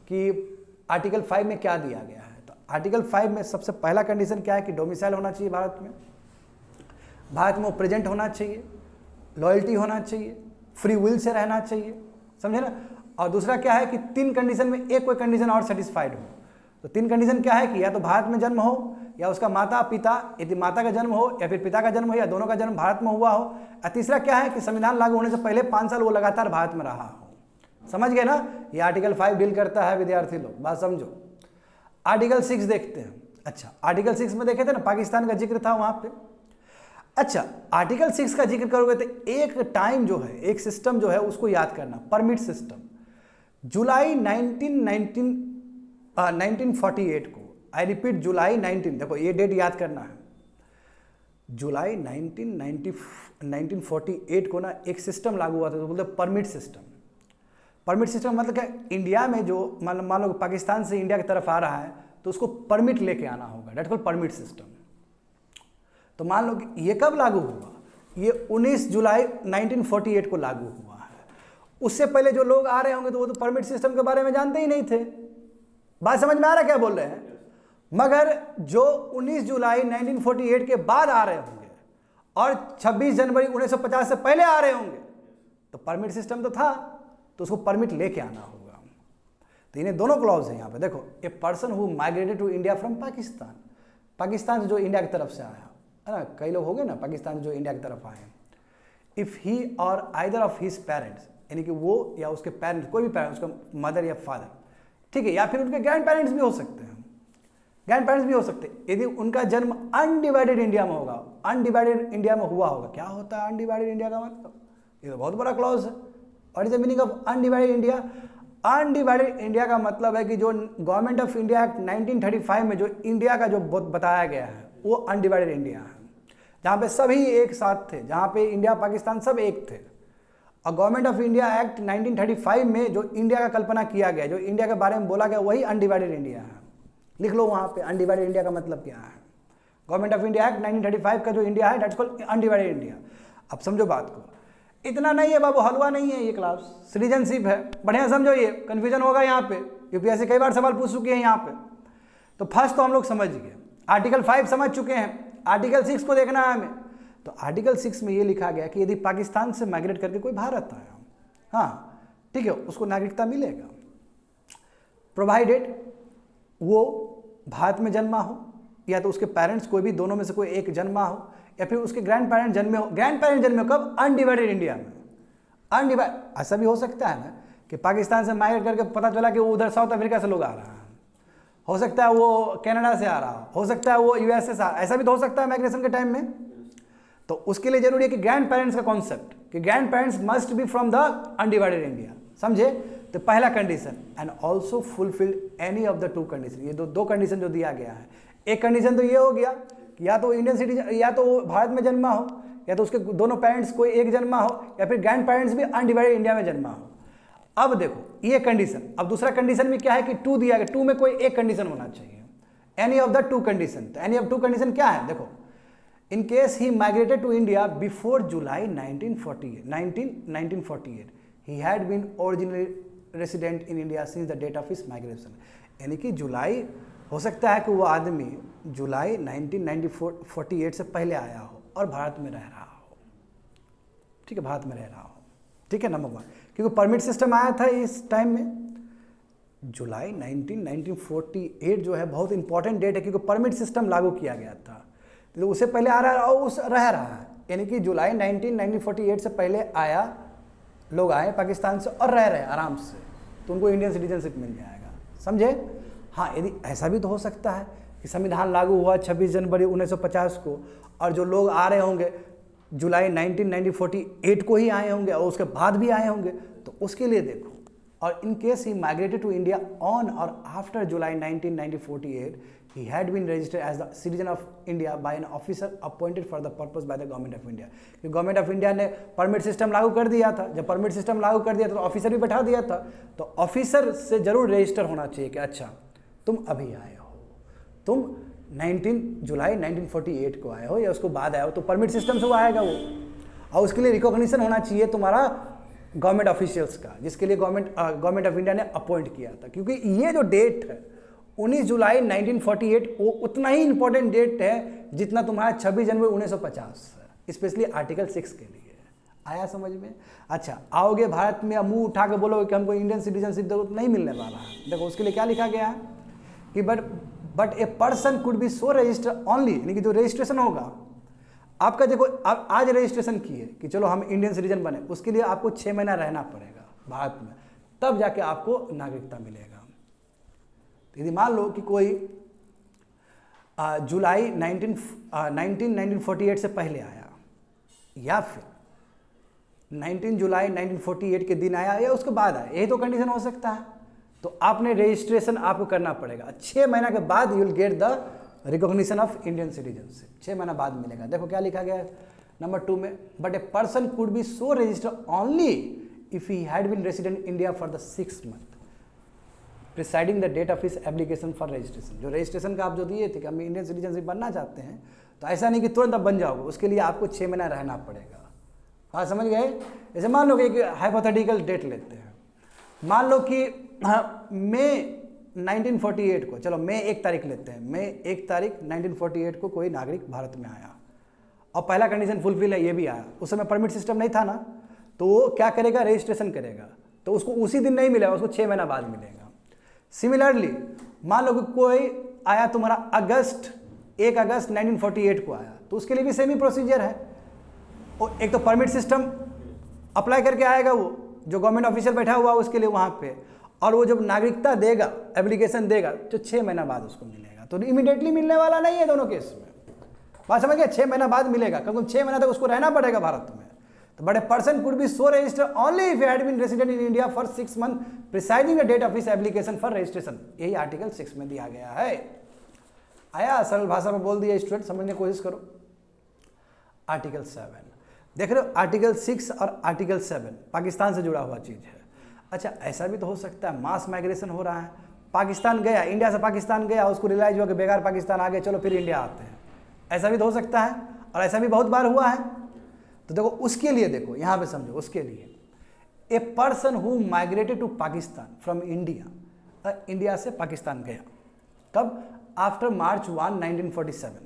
कि आर्टिकल 5 में क्या दिया गया है। तो आर्टिकल 5 में सबसे पहला कंडीशन क्या है कि डोमिसाइल होना चाहिए भारत में, भारत में वो प्रेजेंट होना चाहिए, लॉयल्टी होना चाहिए, फ्री विल से रहना चाहिए, समझे ना। और दूसरा क्या है कि 3 कंडीशन में एक कोई कंडीशन और सेटिस्फाइड हो। तो 3 कंडीशन क्या है कि या तो भारत में जन्म हो, या उसका माता पिता, यदि माता का जन्म हो या फिर पिता का जन्म हो, या दोनों का जन्म भारत में हुआ हो। और तीसरा क्या है कि संविधान लागू होने से पहले 5 साल वो लगातार भारत में रहा हो। समझ गए ना, ये आर्टिकल 5 डील करता है विद्यार्थी लोग, बात समझो। आर्टिकल 6 देखते हैं। अच्छा, आर्टिकल 6 में देखे थे ना, पाकिस्तान का जिक्र था वहां पे। अच्छा, आर्टिकल 6 का जिक्र करोगे तो एक टाइम जो है, एक सिस्टम जो है उसको याद करना, परमिट सिस्टम। जुलाई 1948 को, आई रिपीट जुलाई 19, देखो ये डेट याद करना है, जुलाई 1948 को ना एक सिस्टम लागू हुआ था, तो बोलते परमिट सिस्टम। परमिट सिस्टम मतलब क्या, इंडिया में जो मान लो पाकिस्तान से इंडिया की तरफ आ रहा है तो उसको परमिट लेके आना होगा, डेट कॉल्ड परमिट सिस्टम। तो मान लो कि ये कब लागू हुआ, ये 19 जुलाई 1948 को लागू हुआ है। उससे पहले जो लोग आ रहे होंगे तो वो तो परमिट सिस्टम के बारे में जानते ही नहीं थे। बात समझ में आ रहा क्या बोल रहे हैं? मगर जो 19 जुलाई 1948 के बाद आ रहे होंगे और 26 जनवरी 1950 से पहले आ रहे होंगे तो परमिट सिस्टम तो था, तो उसको परमिट लेके आना होगा। तो इन्हें दोनों क्लॉज है यहाँ पे। देखो, a person who migrated to India from Pakistan, Pakistan से जो इंडिया की तरफ से आया है ना, कई लोग हो गए ना पाकिस्तान से जो इंडिया की तरफ आए। इफ ही और आइदर ऑफ हिज पेरेंट्स, यानी कि वो या उसके पेरेंट्स, कोई भी पेरेंट्स, उसका मदर या फादर, ठीक है, या फिर उनके ग्रैंड पेरेंट्स भी हो सकते हैं, ग्रैंड पेरेंट्स भी हो सकते हैं, यदि उनका जन्म अनडिवाइडेड इंडिया में होगा, अनडिवाइडेड इंडिया में हुआ होगा। क्या होता है अनडिवाइडेड इंडिया का मतलब? ये तो बहुत बड़ा क्लॉज है। What is the meaning of undivided India? Undivided India का मतलब है कि जो गवर्नमेंट ऑफ इंडिया एक्ट 1935 में जो इंडिया का जो बताया गया है वो अनडिवाइडेड इंडिया है, जहाँ पे सभी एक साथ थे, जहाँ पे इंडिया पाकिस्तान सब एक थे। और गवर्नमेंट ऑफ इंडिया एक्ट 1935 में जो इंडिया का कल्पना किया गया, जो इंडिया के बारे में बोला गया, वही अनडिवाइडेड इंडिया है। लिख लो वहाँ पे अनडिवाइडेड इंडिया का मतलब क्या है। गवर्नमेंट ऑफ इंडिया एक्ट 1935 का जो इंडिया है दैट्स कॉल्ड अनडिवाइडेड इंडिया। अब समझो बात को, इतना नहीं है बाबू, हलवा नहीं है ये क्लास, सिटीजनशिप है, बढ़िया समझो, ये कन्फ्यूजन होगा यहाँ पे, यूपीएससी कई बार सवाल पूछ चुके हैं यहाँ पे। तो फर्स्ट तो हम लोग समझ गए, आर्टिकल 5 समझ चुके हैं, आर्टिकल 6 को देखना है हमें। तो आर्टिकल 6 में ये लिखा गया कि यदि पाकिस्तान से माइग्रेट करके कोई भारत आया, हाँ ठीक है, उसको नागरिकता मिलेगा, प्रोवाइडेड वो भारत में जन्मा हो, या तो उसके पेरेंट्स कोई भी दोनों में से कोई एक जन्मा हो, या फिर उसके ग्रैंड पेरेंट जन्मे हो। ग्रैंड पेरेंट जन्मे हो कब? अनडिवाइडेड इंडिया में। अनडिवाइड ऐसा भी हो सकता है ना कि पाकिस्तान से माइग्रेट करके पता चला कि वो उधर साउथ अफ्रीका से लोग आ रहा है, हो सकता है वो कनाडा से आ रहा हो सकता है वो यूएसए से, ऐसा भी तो हो सकता है माइग्रेशन के टाइम में। तो उसके लिए जरूरी है कि ग्रैंड पेरेंट्स का कॉन्सेप्ट, कि grand parents must be from the undivided India, समझे। तो पहला condition, and also fulfilled any of the two condition, ये दो कंडीशन जो दिया गया है। एक कंडीशन तो ये हो गया कि या तो इंडियन सिटीजन, या तो वो भारत में जन्मा हो, या तो उसके दोनों पेरेंट्स कोई एक जन्मा हो, या फिर ग्रैंड पेरेंट्स भी अनडिवाइडेड इंडिया में जन्मा हो। अब देखो ये कंडीशन, अब दूसरा कंडीशन में क्या है कि 2 दिया गया, 2 में कोई एक कंडीशन होना चाहिए, एनी ऑफ द 2 कंडीशन। तो एनी ऑफ 2 कंडीशन क्या है? देखो, in case he migrated to India before July 1948 he had been originally resident in India since the date of his migration. यानी कि जुलाई, हो सकता है कि वो आदमी जुलाई 1948 से पहले आया हो और भारत में रह रहा हो, ठीक है, भारत में रह रहा हो, ठीक है, नंबर 1, क्योंकि परमिट सिस्टम आया था इस टाइम में। जुलाई 1948 जो है बहुत इंपॉर्टेंट डेट है, क्योंकि परमिट सिस्टम लागू किया गया था, तो उससे पहले आ रहा है और उस रह रहा है, यानी कि जुलाई 1948 से पहले आया, लोग आए पाकिस्तान से और रह रहे आराम से, तो उनको इंडियन सिटीजनशिप मिल जाएगा, समझे। हाँ, यदि ऐसा भी तो हो सकता है कि संविधान लागू हुआ 26 जनवरी 1950 को, और जो लोग आ रहे होंगे जुलाई 1948 को ही आए होंगे और उसके बाद भी आए होंगे, तो उसके लिए देखो, और in case he migrated to India on or after July 1948 he had been registered as the citizen of India by an officer appointed for the purpose by the government of India। कि government of India ने permit system लागू कर दिया था, जब permit system लागू कर दिया था तो ऑफिसर भी बैठा दिया था, तो ऑफिसर से जरूर रजिस्टर होना चाहिए कि अच्छा तुम अभी आए हो, तुम 19 जुलाई 1948 को आए हो या उसको बाद आए हो, तो परमिट सिस्टम से वो आएगा वो, और उसके लिए रिकॉग्निशन होना चाहिए तुम्हारा गवर्नमेंट ऑफिशियल्स का, जिसके लिए गवर्नमेंट ऑफ इंडिया ने अपॉइंट किया था। क्योंकि ये जो डेट है 19 जुलाई 1948 वो उतना ही इंपॉर्टेंट डेट है जितना तुम्हारा 26 जनवरी 1950 है, स्पेशली आर्टिकल 6 के लिए। आया समझ में? अच्छा, आओगे भारत में, मुंह उठा के बोलोगे कि हमको इंडियन सिटीजनशिप दो, नहीं मिलने वाला है। देखो उसके लिए क्या लिखा गया है कि but a person could be so register only, यानी कि जो रजिस्ट्रेशन होगा आपका, देखो आप आज रजिस्ट्रेशन किए कि चलो हम इंडियन सिटीजन बने, उसके लिए आपको 6 महीना रहना पड़ेगा भारत में, तब जाके आपको नागरिकता मिलेगा। यदि मान लो कि कोई जुलाई 1948 से पहले आया, या फिर 19 जुलाई 1948 के दिन आया या उसके बाद आया, यही तो कंडीशन हो सकता है, तो आपने रजिस्ट्रेशन आपको करना पड़ेगा। 6 महीना के बाद you will get the recognition of Indian citizenship, 6 महीना बाद मिलेगा। देखो क्या लिखा गया है नंबर 2 में, but a person could be so register only if he had been resident India for the 6 month presiding the date of his application for registration. जो रजिस्ट्रेशन का आप जो दिए थे कि हम इंडियन सिटीजनशिप बनना चाहते हैं, तो ऐसा नहीं कि तुरंत आप बन जाओगे, उसके लिए आपको 6 महीना रहना पड़ेगा। बात समझ गए? जैसे मान लो कि एक हाइपोथेटिकल डेट लेते हैं, मान लो कि मई 1948 को, चलो मई 1 तारीख लेते हैं, मई 1 तारीख 1948 को कोई नागरिक भारत में आया और पहला कंडीशन फुलफिल है, ये भी आया। उस समय परमिट सिस्टम नहीं था ना, तो वो क्या करेगा, रजिस्ट्रेशन करेगा, तो उसको उसी दिन नहीं मिलेगा, उसको 6 महीना बाद मिलेगा। सिमिलरली मान लो कि कोई आया तुम्हारा 1 अगस्त 1948 को आया, तो उसके लिए भी सेम ही प्रोसीजर है। और एक तो परमिट सिस्टम अप्लाई करके आएगा वो, जो गवर्नमेंट ऑफिशियल बैठा हुआ उसके लिए वहाँ पे, और वो जब नागरिकता देगा, एप्लीकेशन देगा, तो 6 महीना बाद उसको मिलेगा। तो इमीडिएटली मिलने वाला नहीं है दोनों केस में। बात समझ गए? 6 महीना बाद मिलेगा, क्योंकि 6 महीना तक उसको रहना पड़ेगा भारत में। तो but a person could be so register only if had been resident in India for 6 month presiding the date of his application for registration. यही आर्टिकल 6 में दिया गया है। आया? सरल भाषा में बोल दिया, स्टूडेंट समझने की कोशिश करो। आर्टिकल 7 देख रहे हो, आर्टिकल 6 और आर्टिकल 7 पाकिस्तान से जुड़ा हुआ चीज है। अच्छा, ऐसा भी तो हो सकता है मास माइग्रेशन हो रहा है, पाकिस्तान गया, इंडिया से पाकिस्तान गया, उसको रियलाइज हुआ कि बेकार पाकिस्तान आ गए, चलो फिर इंडिया आते हैं, ऐसा भी तो हो सकता है, और ऐसा भी बहुत बार हुआ है। तो देखो उसके लिए, देखो यहाँ पे समझो, उसके लिए a person who migrated to Pakistan from India, India से पाकिस्तान गया कब? आफ्टर मार्च 1, 1947,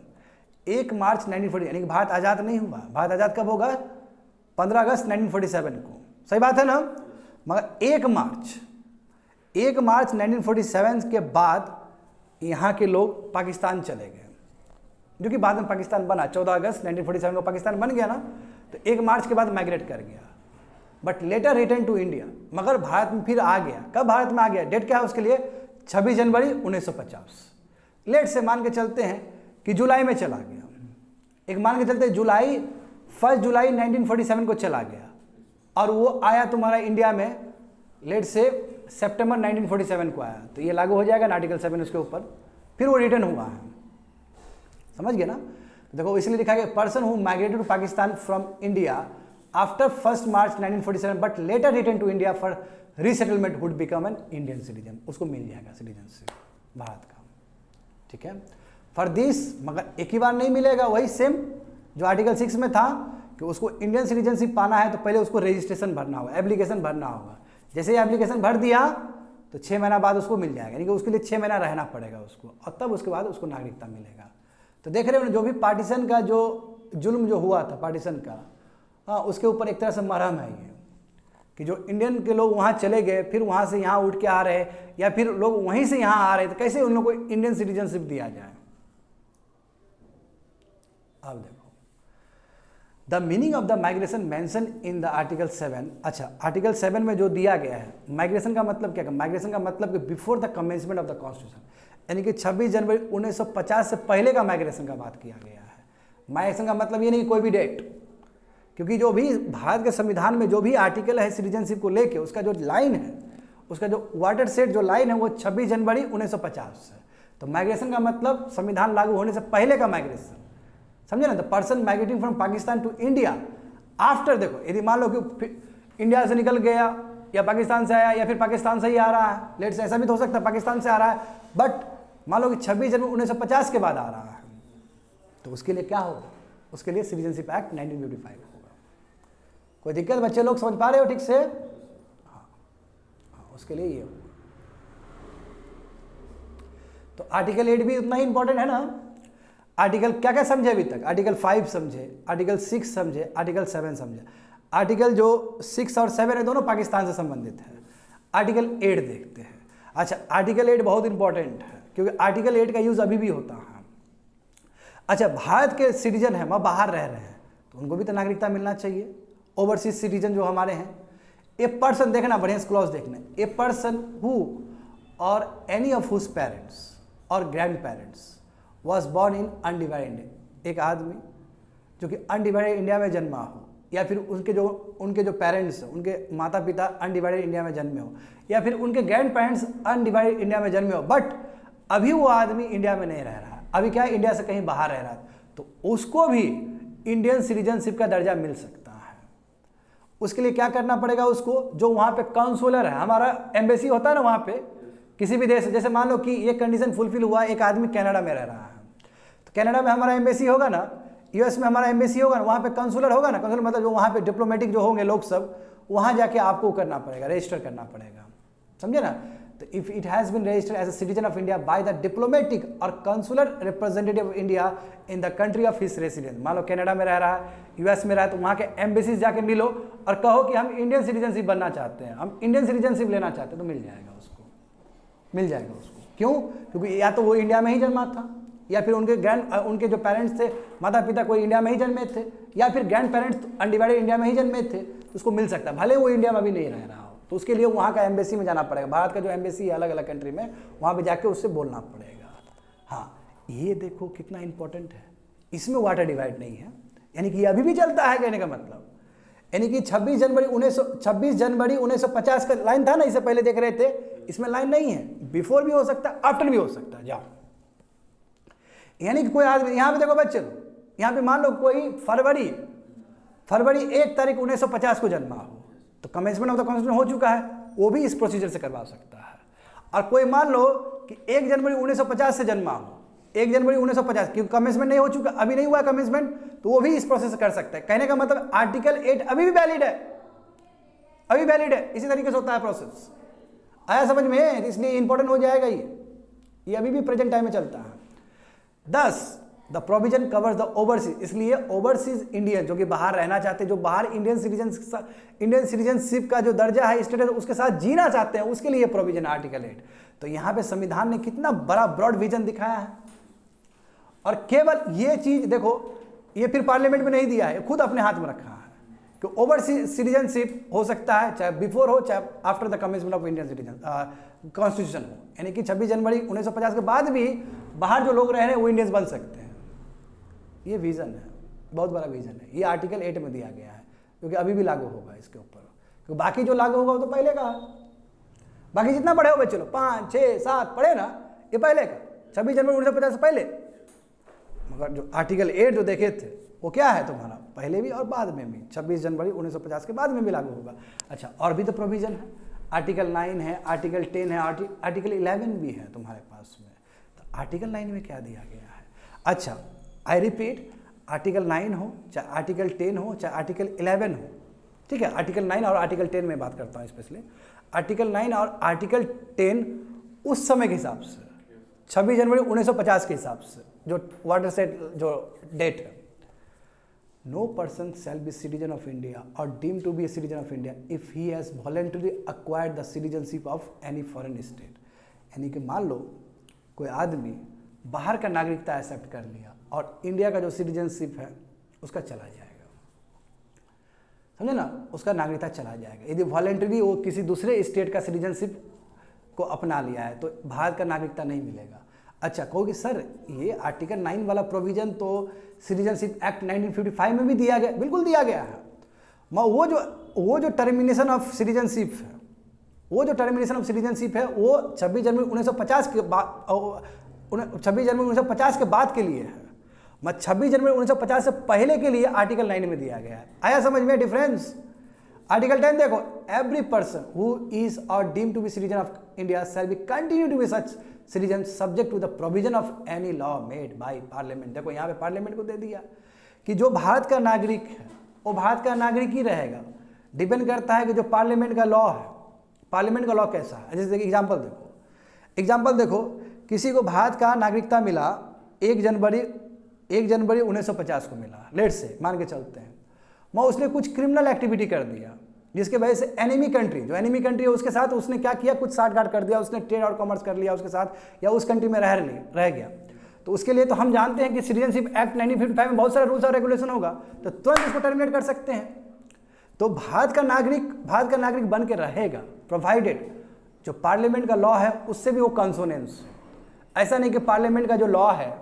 1 मार्च 1940, यानी कि भारत आज़ाद नहीं हुआ। भारत आज़ाद कब होगा? 15 अगस्त 1947 को, सही बात है ना? मगर 1 मार्च 1947 के बाद यहाँ के लोग पाकिस्तान चले गए, जो कि बाद में पाकिस्तान बना। 14 अगस्त 1947 को पाकिस्तान बन गया ना, तो 1 मार्च के बाद माइग्रेट कर गया, but later return to India, मगर भारत में फिर आ गया। कब भारत में आ गया? डेट क्या है उसके लिए? 26 जनवरी 1950। लेट से मान के चलते हैं कि जुलाई में चला गया, एक मान के चलते 1 जुलाई 1947 को चला गया, और वो आया तुम्हारा इंडिया में लेट से सितंबर 1947 को आया, तो ये लागू हो जाएगा ना आर्टिकल 7 उसके ऊपर, फिर वो रिटर्न हुआ है। समझ गए ना? देखो इसलिए लिखा गया person who migrated to Pakistan from India after 1 March 1947 but later return to India for resettlement would become an Indian citizen, उसको मिल जाएगा सिटीजनशिप भारत का। ठीक है, फॉर दिस, मगर एक ही बार नहीं मिलेगा, वही सेम जो आर्टिकल 6 में था कि उसको इंडियन सिटीजनशिप पाना है तो पहले उसको रजिस्ट्रेशन भरना होगा, एप्लीकेशन भरना होगा। जैसे ही एप्लीकेशन भर दिया तो 6 महीना बाद उसको मिल जाएगा, यानी कि उसके लिए 6 महीना रहना पड़ेगा उसको, और तब उसके बाद उसको नागरिकता मिलेगा। तो देख रहे हो जो भी पार्टीशन का जो जुल्म जो हुआ था पार्टीशन का, हाँ, उसके ऊपर एक तरह से मरहम है ये, कि जो इंडियन के लोग वहाँ चले गए, फिर वहाँ से यहाँ उठ के आ रहे, या फिर लोग वहीं से यहाँ आ रहे, तो कैसे उन लोगों को इंडियन सिटीजनशिप दिया जाए। अब देखो the meaning of the migration mention in the article 7। अच्छा, आर्टिकल 7 में जो दिया गया है माइग्रेशन का मतलब क्या है? माइग्रेशन का मतलब कि before the commencement of the constitution, यानी कि 26 जनवरी 1950 से पहले का माइग्रेशन का बात किया गया है। माइग्रेशन का मतलब ये नहीं कोई भी डेट, क्योंकि जो भी भारत के संविधान में जो भी आर्टिकल है सिटीजनशिप को लेके, उसका जो लाइन है, उसका जो वाटर सेट जो लाइन है वो 26 जनवरी 1950 है। तो माइग्रेशन का मतलब संविधान लागू होने से पहले का माइग्रेशन, समझे ना? The person migrating from Pakistan to India after, देखो यदि मान लो कि इंडिया से निकल गया या पाकिस्तान से आया, या फिर पाकिस्तान से ही आ रहा है, लेट से ऐसा भी तो हो सकता है पाकिस्तान से आ रहा है, बट मान लो कि 26 जनवरी 1950 के बाद आ रहा है, तो उसके लिए क्या होगा? उसके लिए सिटीजनशिप एक्ट 1955 होगा। कोई दिक्कत बच्चे लोग समझ पा रहे हो ठीक से? हाँ, उसके लिए ये होगा। तो आर्टिकल 8 भी उतना ही इंपॉर्टेंट है ना। आर्टिकल क्या क्या समझे अभी तक? आर्टिकल 5 समझे, आर्टिकल 6 समझे, आर्टिकल 7 समझे। आर्टिकल जो 6 और 7 है दोनों पाकिस्तान से संबंधित है। आर्टिकल 8 देखते हैं। अच्छा, आर्टिकल 8 बहुत इंपॉर्टेंट है, क्योंकि आर्टिकल 8 का यूज अभी भी होता है। अच्छा, भारत के सिटीजन हैं, वह बाहर रह रहे हैं, तो उनको भी तो नागरिकता मिलना चाहिए। ओवरसीज सिटीजन जो हमारे हैं, ए पर्सन, देखना बढ़िया से क्लॉज देखना, ए पर्सन हु और एनी ऑफ हुज पेरेंट्स और grand parents was born in undivided India, एक आदमी जो कि अनडिवाइडेड इंडिया में जन्मा हो, या फिर उनके जो पेरेंट्स, उनके माता पिता अनडिवाइडेड इंडिया में जन्मे हो, या फिर उनके ग्रैंड पेरेंट्स अनडिवाइडेड इंडिया में जन्मे हो, बट अभी वो आदमी इंडिया में नहीं रह रहा है, अभी क्या है, इंडिया से कहीं बाहर रह रहा है, तो उसको भी इंडियन सिटीजनशिप का दर्जा मिल सकता है। उसके लिए क्या करना पड़ेगा? उसको जो वहाँ पे काउंसलर है, हमारा एम्बेसी होता है ना वहाँ पे किसी भी देश, जैसे मान लो कि ये कंडीशन फुलफिल हुआ, एक आदमी कनाडा में रह रहा है, तो कनाडा में हमारा एम्बेसी होगा ना, यूएस में हमारा एम्बेसी होगा ना, वहाँ पे काउंसलर होगा ना, काउंसलर मतलब जो वहाँ पे डिप्लोमेटिक जो होंगे लोग सब, वहाँ जाके आपको करना पड़ेगा, रजिस्टर करना पड़ेगा, समझे ना? तो if it has been registered as a citizen of India by the diplomatic or consular representative of India in the country of his residence, मान लो कनाडा में रह रहा है, यूएस में रहा है, तो वहाँ के एम्बेसी जाके मिलो और कहो कि हम इंडियन सिटीजनशिप बनना चाहते हैं, हम इंडियन सिटीजनशिप लेना चाहते हैं, तो मिल जाएगा उसको, मिल जाएगा उसको। क्यों? क्योंकि या तो वो इंडिया में ही जन्मा था, या फिर उनके जो पेरेंट्स थे, माता पिता कोई इंडिया में ही जन्मे थे, या फिर ग्रैंड पेरेंट्स अनडिवाइडेड इंडिया में ही जन्मे थे, तो उसको मिल सकता है, भले वो इंडिया में भी नहीं रह रहा हो, तो उसके लिए वहाँ का एम्बेसी में जाना पड़ेगा। भारत का जो एम्बेसी है अलग अलग कंट्री में, वहाँ पे जाके उससे बोलना पड़ेगा। हाँ, ये देखो कितना इंपॉर्टेंट है, इसमें वाटर डिवाइड नहीं है, यानी कि अभी भी चलता है, कहने का मतलब, यानी कि 26 जनवरी 1950 का लाइन था ना, इससे पहले देख रहे थे, इसमें लाइन नहीं है, बिफोर भी हो सकता है, आफ्टर भी हो सकता है। जाओ, यानी कि कोई आदमी यहाँ पे देखो बच्चे, यहाँ पे मान लो कोई फरवरी 1 तारीख 1950 को जन्मा हो, तो कमेंसमेंट ऑफ द कॉन्स्टिट्यूशन हो चुका है, वो भी इस प्रोसीजर से करवा सकता है। और कोई मान लो कि 1 जनवरी 1950 से जन्मा हो, 1 जनवरी 1950, क्योंकि कमेंसमेंट नहीं हो चुका, अभी नहीं हुआ कमेंसमेंट, तो वो भी इस प्रोसेस से कर सकता है। कहने का मतलब आर्टिकल 8 अभी भी वैलिड है, अभी वैलिड है। इसी तरीके से होता है प्रोसेस। आया समझ में? इसलिए इंपॉर्टेंट हो जाएगा ये अभी भी प्रेजेंट टाइम में चलता है। 10 the provision covers the overseas, इसलिए ओवरसीज इंडियन जो कि बाहर रहना चाहते हैं, जो बाहर इंडियन सिटीजनशिप का जो दर्जा है स्टेटस उसके साथ जीना चाहते हैं, उसके लिए प्रोविजन आर्टिकल 8। तो यहां पे संविधान ने कितना बड़ा ब्रॉड विजन दिखाया है। और केवल ये चीज देखो, ये फिर पार्लियामेंट में नहीं दिया है, खुद अपने हाथ में रखा है कि ओवरसीज सिटीजनशिप हो सकता है चाहे बिफोर हो चाहे after the commencement of Indian citizen constitution हो, यानी कि 26 जनवरी 1950 के बाद भी बाहर जो लोग रह रहे हैं वो इंडियंस बन सकते हैं। ये विजन है, बहुत बड़ा विजन है। ये आर्टिकल 8 में दिया गया है, क्योंकि अभी भी लागू होगा इसके ऊपर, क्योंकि बाकी जो लागू होगा वो तो पहले का है। बाकी जितना पढ़े हो बच्चे लोग 5, 6, 7 पढ़े ना, ये पहले का 26 जनवरी 1950 से पहले। मगर जो आर्टिकल 8 जो देखे थे वो क्या है तुम्हारा, पहले भी और बाद में भी, 26 जनवरी 1950 के बाद में भी लागू होगा। अच्छा, और भी तो प्रोविजन है, आर्टिकल 9 है, आर्टिकल 10 है, आर्टिकल 11 भी है तुम्हारे पास में। तो आर्टिकल 9 में क्या दिया गया है? अच्छा, आई रिपीट, आर्टिकल 9 हो चाहे आर्टिकल 10 हो चाहे आर्टिकल 11 हो, ठीक है। आर्टिकल 9 और आर्टिकल 10 में बात करता हूँ स्पेशली। आर्टिकल 9 और आर्टिकल 10 उस समय के हिसाब से 26 जनवरी 1950 के हिसाब से जो वाटर सेट जो डेट है, no person shall be citizen of India or deem to be a citizen of India if he has voluntary acquired the citizenship of any foreign state. यानी कि मान लो कोई आदमी बाहर का नागरिकता एक्सेप्ट कर लिया और इंडिया का जो सिटीजनशिप है उसका चला जाएगा, समझे ना, उसका नागरिकता चला जाएगा। यदि वॉलंटरी वो किसी दूसरे स्टेट का सिटीजनशिप को अपना लिया है तो भारत का नागरिकता नहीं मिलेगा। अच्छा, कहोगे सर ये आर्टिकल 9 वाला प्रोविजन तो सिटीजनशिप एक्ट 1955 में भी दिया गया, बिल्कुल दिया गया है। वो जो टर्मिनेशन ऑफ सिटीजनशिप है, वो जो टर्मिनेशन ऑफ सिटीजनशिप है वो 26 जनवरी 1950 के बाद, 26 जनवरी 1950 के बाद के लिए है। 26 जनवरी 1950 से पहले के लिए आर्टिकल 9 में दिया गया है। आया समझ में डिफरेंस? आर्टिकल 10 देखो, every person who is or deem to be citizen of India shall be continue to be such citizen subject to the provision of any law made by parliament. देखो यहाँ पे पार्लियामेंट को दे दिया कि जो भारत का नागरिक है वो भारत का नागरिक ही रहेगा। डिपेंड करता है कि जो पार्लियामेंट का लॉ है, पार्लियामेंट का लॉ कैसा है। जैसे एग्जाम्पल देखो, किसी को भारत का नागरिकता मिला 1 जनवरी 1950 को मिला, लेट से मान के चलते हैं, मैं उसने कुछ क्रिमिनल एक्टिविटी कर दिया जिसके वजह से एनिमी कंट्री है उसके साथ उसने क्या किया, कुछ साठगांठ कर दिया, उसने ट्रेड और कॉमर्स कर लिया उसके साथ, या उस कंट्री में रह गया, तो उसके लिए तो हम जानते हैं कि सिटीजनशिप एक्ट 1955 में बहुत सारे रूल्स और रेगुलेशन होगा, तो तुरंत उसको टर्मिनेट कर सकते हैं। तो भारत का नागरिक बन के रहेगा प्रोवाइडेड जो पार्लियामेंट का लॉ है उससे भी वो कंसोनेंस। ऐसा नहीं कि पार्लियामेंट का जो लॉ है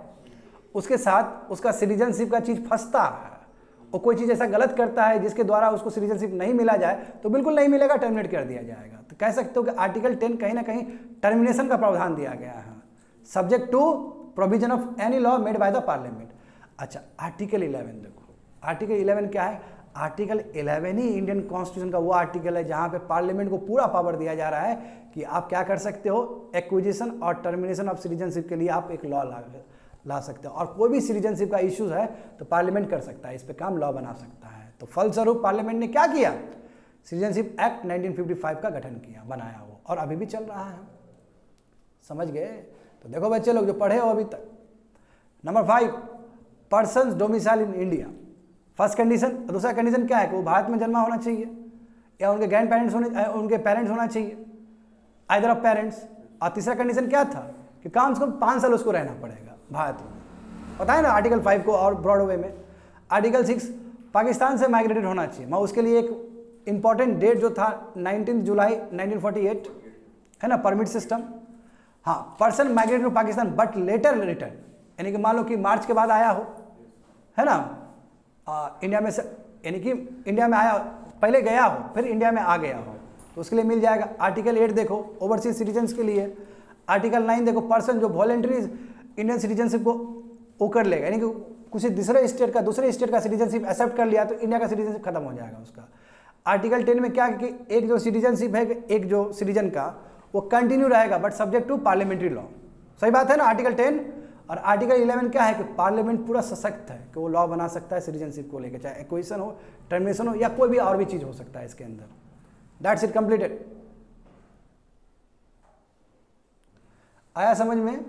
उसके साथ उसका सिटीजनशिप का चीज़ फंसता है, और कोई चीज़ ऐसा गलत करता है जिसके द्वारा उसको सिटीजनशिप नहीं मिला जाए तो बिल्कुल नहीं मिलेगा, टर्मिनेट कर दिया जाएगा। तो कह सकते हो कि आर्टिकल 10 कहीं ना कहीं टर्मिनेशन का प्रावधान दिया गया है, subject to provision of any law made by the parliament. अच्छा, आर्टिकल 11 देखो, आर्टिकल 11 क्या है? आर्टिकल 11 ही इंडियन कॉन्स्टिट्यूशन का वो आर्टिकल है जहाँ पे पार्लियामेंट को पूरा पावर दिया जा रहा है कि आप क्या कर सकते हो, एक्विजिशन और टर्मिनेशन ऑफ सिटीजनशिप के लिए आप एक लॉ ला सकते हो, और कोई भी सिटीजनशिप का इश्यूज है तो पार्लियामेंट कर सकता है, इस पे काम लॉ बना सकता है। तो फलस्वरूप पार्लियामेंट ने क्या किया, सिटीजनशिप एक्ट 1955 का गठन किया, बनाया वो, और अभी भी चल रहा है। समझ गए? तो देखो बच्चे लोग जो पढ़े हो अभी तक, number 5 persons domicile in India, first condition. दूसरा कंडीशन क्या है कि वो भारत में जन्मा होना चाहिए या उनके ग्रैंड पेरेंट्स उनके पेरेंट्स होना चाहिए, आइदर ऑफ पेरेंट्स। और तीसरा कंडीशन क्या था कि कम से कम 5 साल उसको रहना पड़ेगा भारत में, पता है ना आर्टिकल 5 को और ब्रॉड वे में। आर्टिकल 6 पाकिस्तान से माइग्रेटेड होना चाहिए, मैं उसके लिए एक इंपॉर्टेंट डेट जो था 19 जुलाई 1948 है ना, परमिट सिस्टम। हाँ, person migrated to Pakistan but later return, यानी कि मान लो कि मार्च के बाद आया हो, है ना, इंडिया में से, यानी कि इंडिया में आया, पहले गया हो फिर इंडिया में आ गया हो, तो उसके लिए मिल जाएगा। आर्टिकल 8 देखो ओवरसीज सिटीजन्स के लिए। आर्टिकल 9 देखो पर्सन जो वॉलंटरी इंडियन सिटीजनशिप को वो कर लेगा, यानी कि किसी दूसरे स्टेट का सिटीजनशिप एक्सेप्ट कर लिया तो इंडिया का सिटीजनशिप खत्म हो जाएगा उसका। आर्टिकल 10 में क्या कि एक जो सिटीजनशिप है, एक जो सिटीजन का वो कंटिन्यू रहेगा but subject to parliamentary law. सही बात है ना। आर्टिकल 10 और आर्टिकल 11 क्या है कि पार्लियामेंट पूरा सशक्त है कि वो लॉ बना सकता है सिटीजनशिप को लेकर, चाहे एक्विजिशन हो, टर्मिनेशन हो, या कोई भी और भी चीज़ हो सकता है इसके अंदर। That's it, completed. आया समझ में?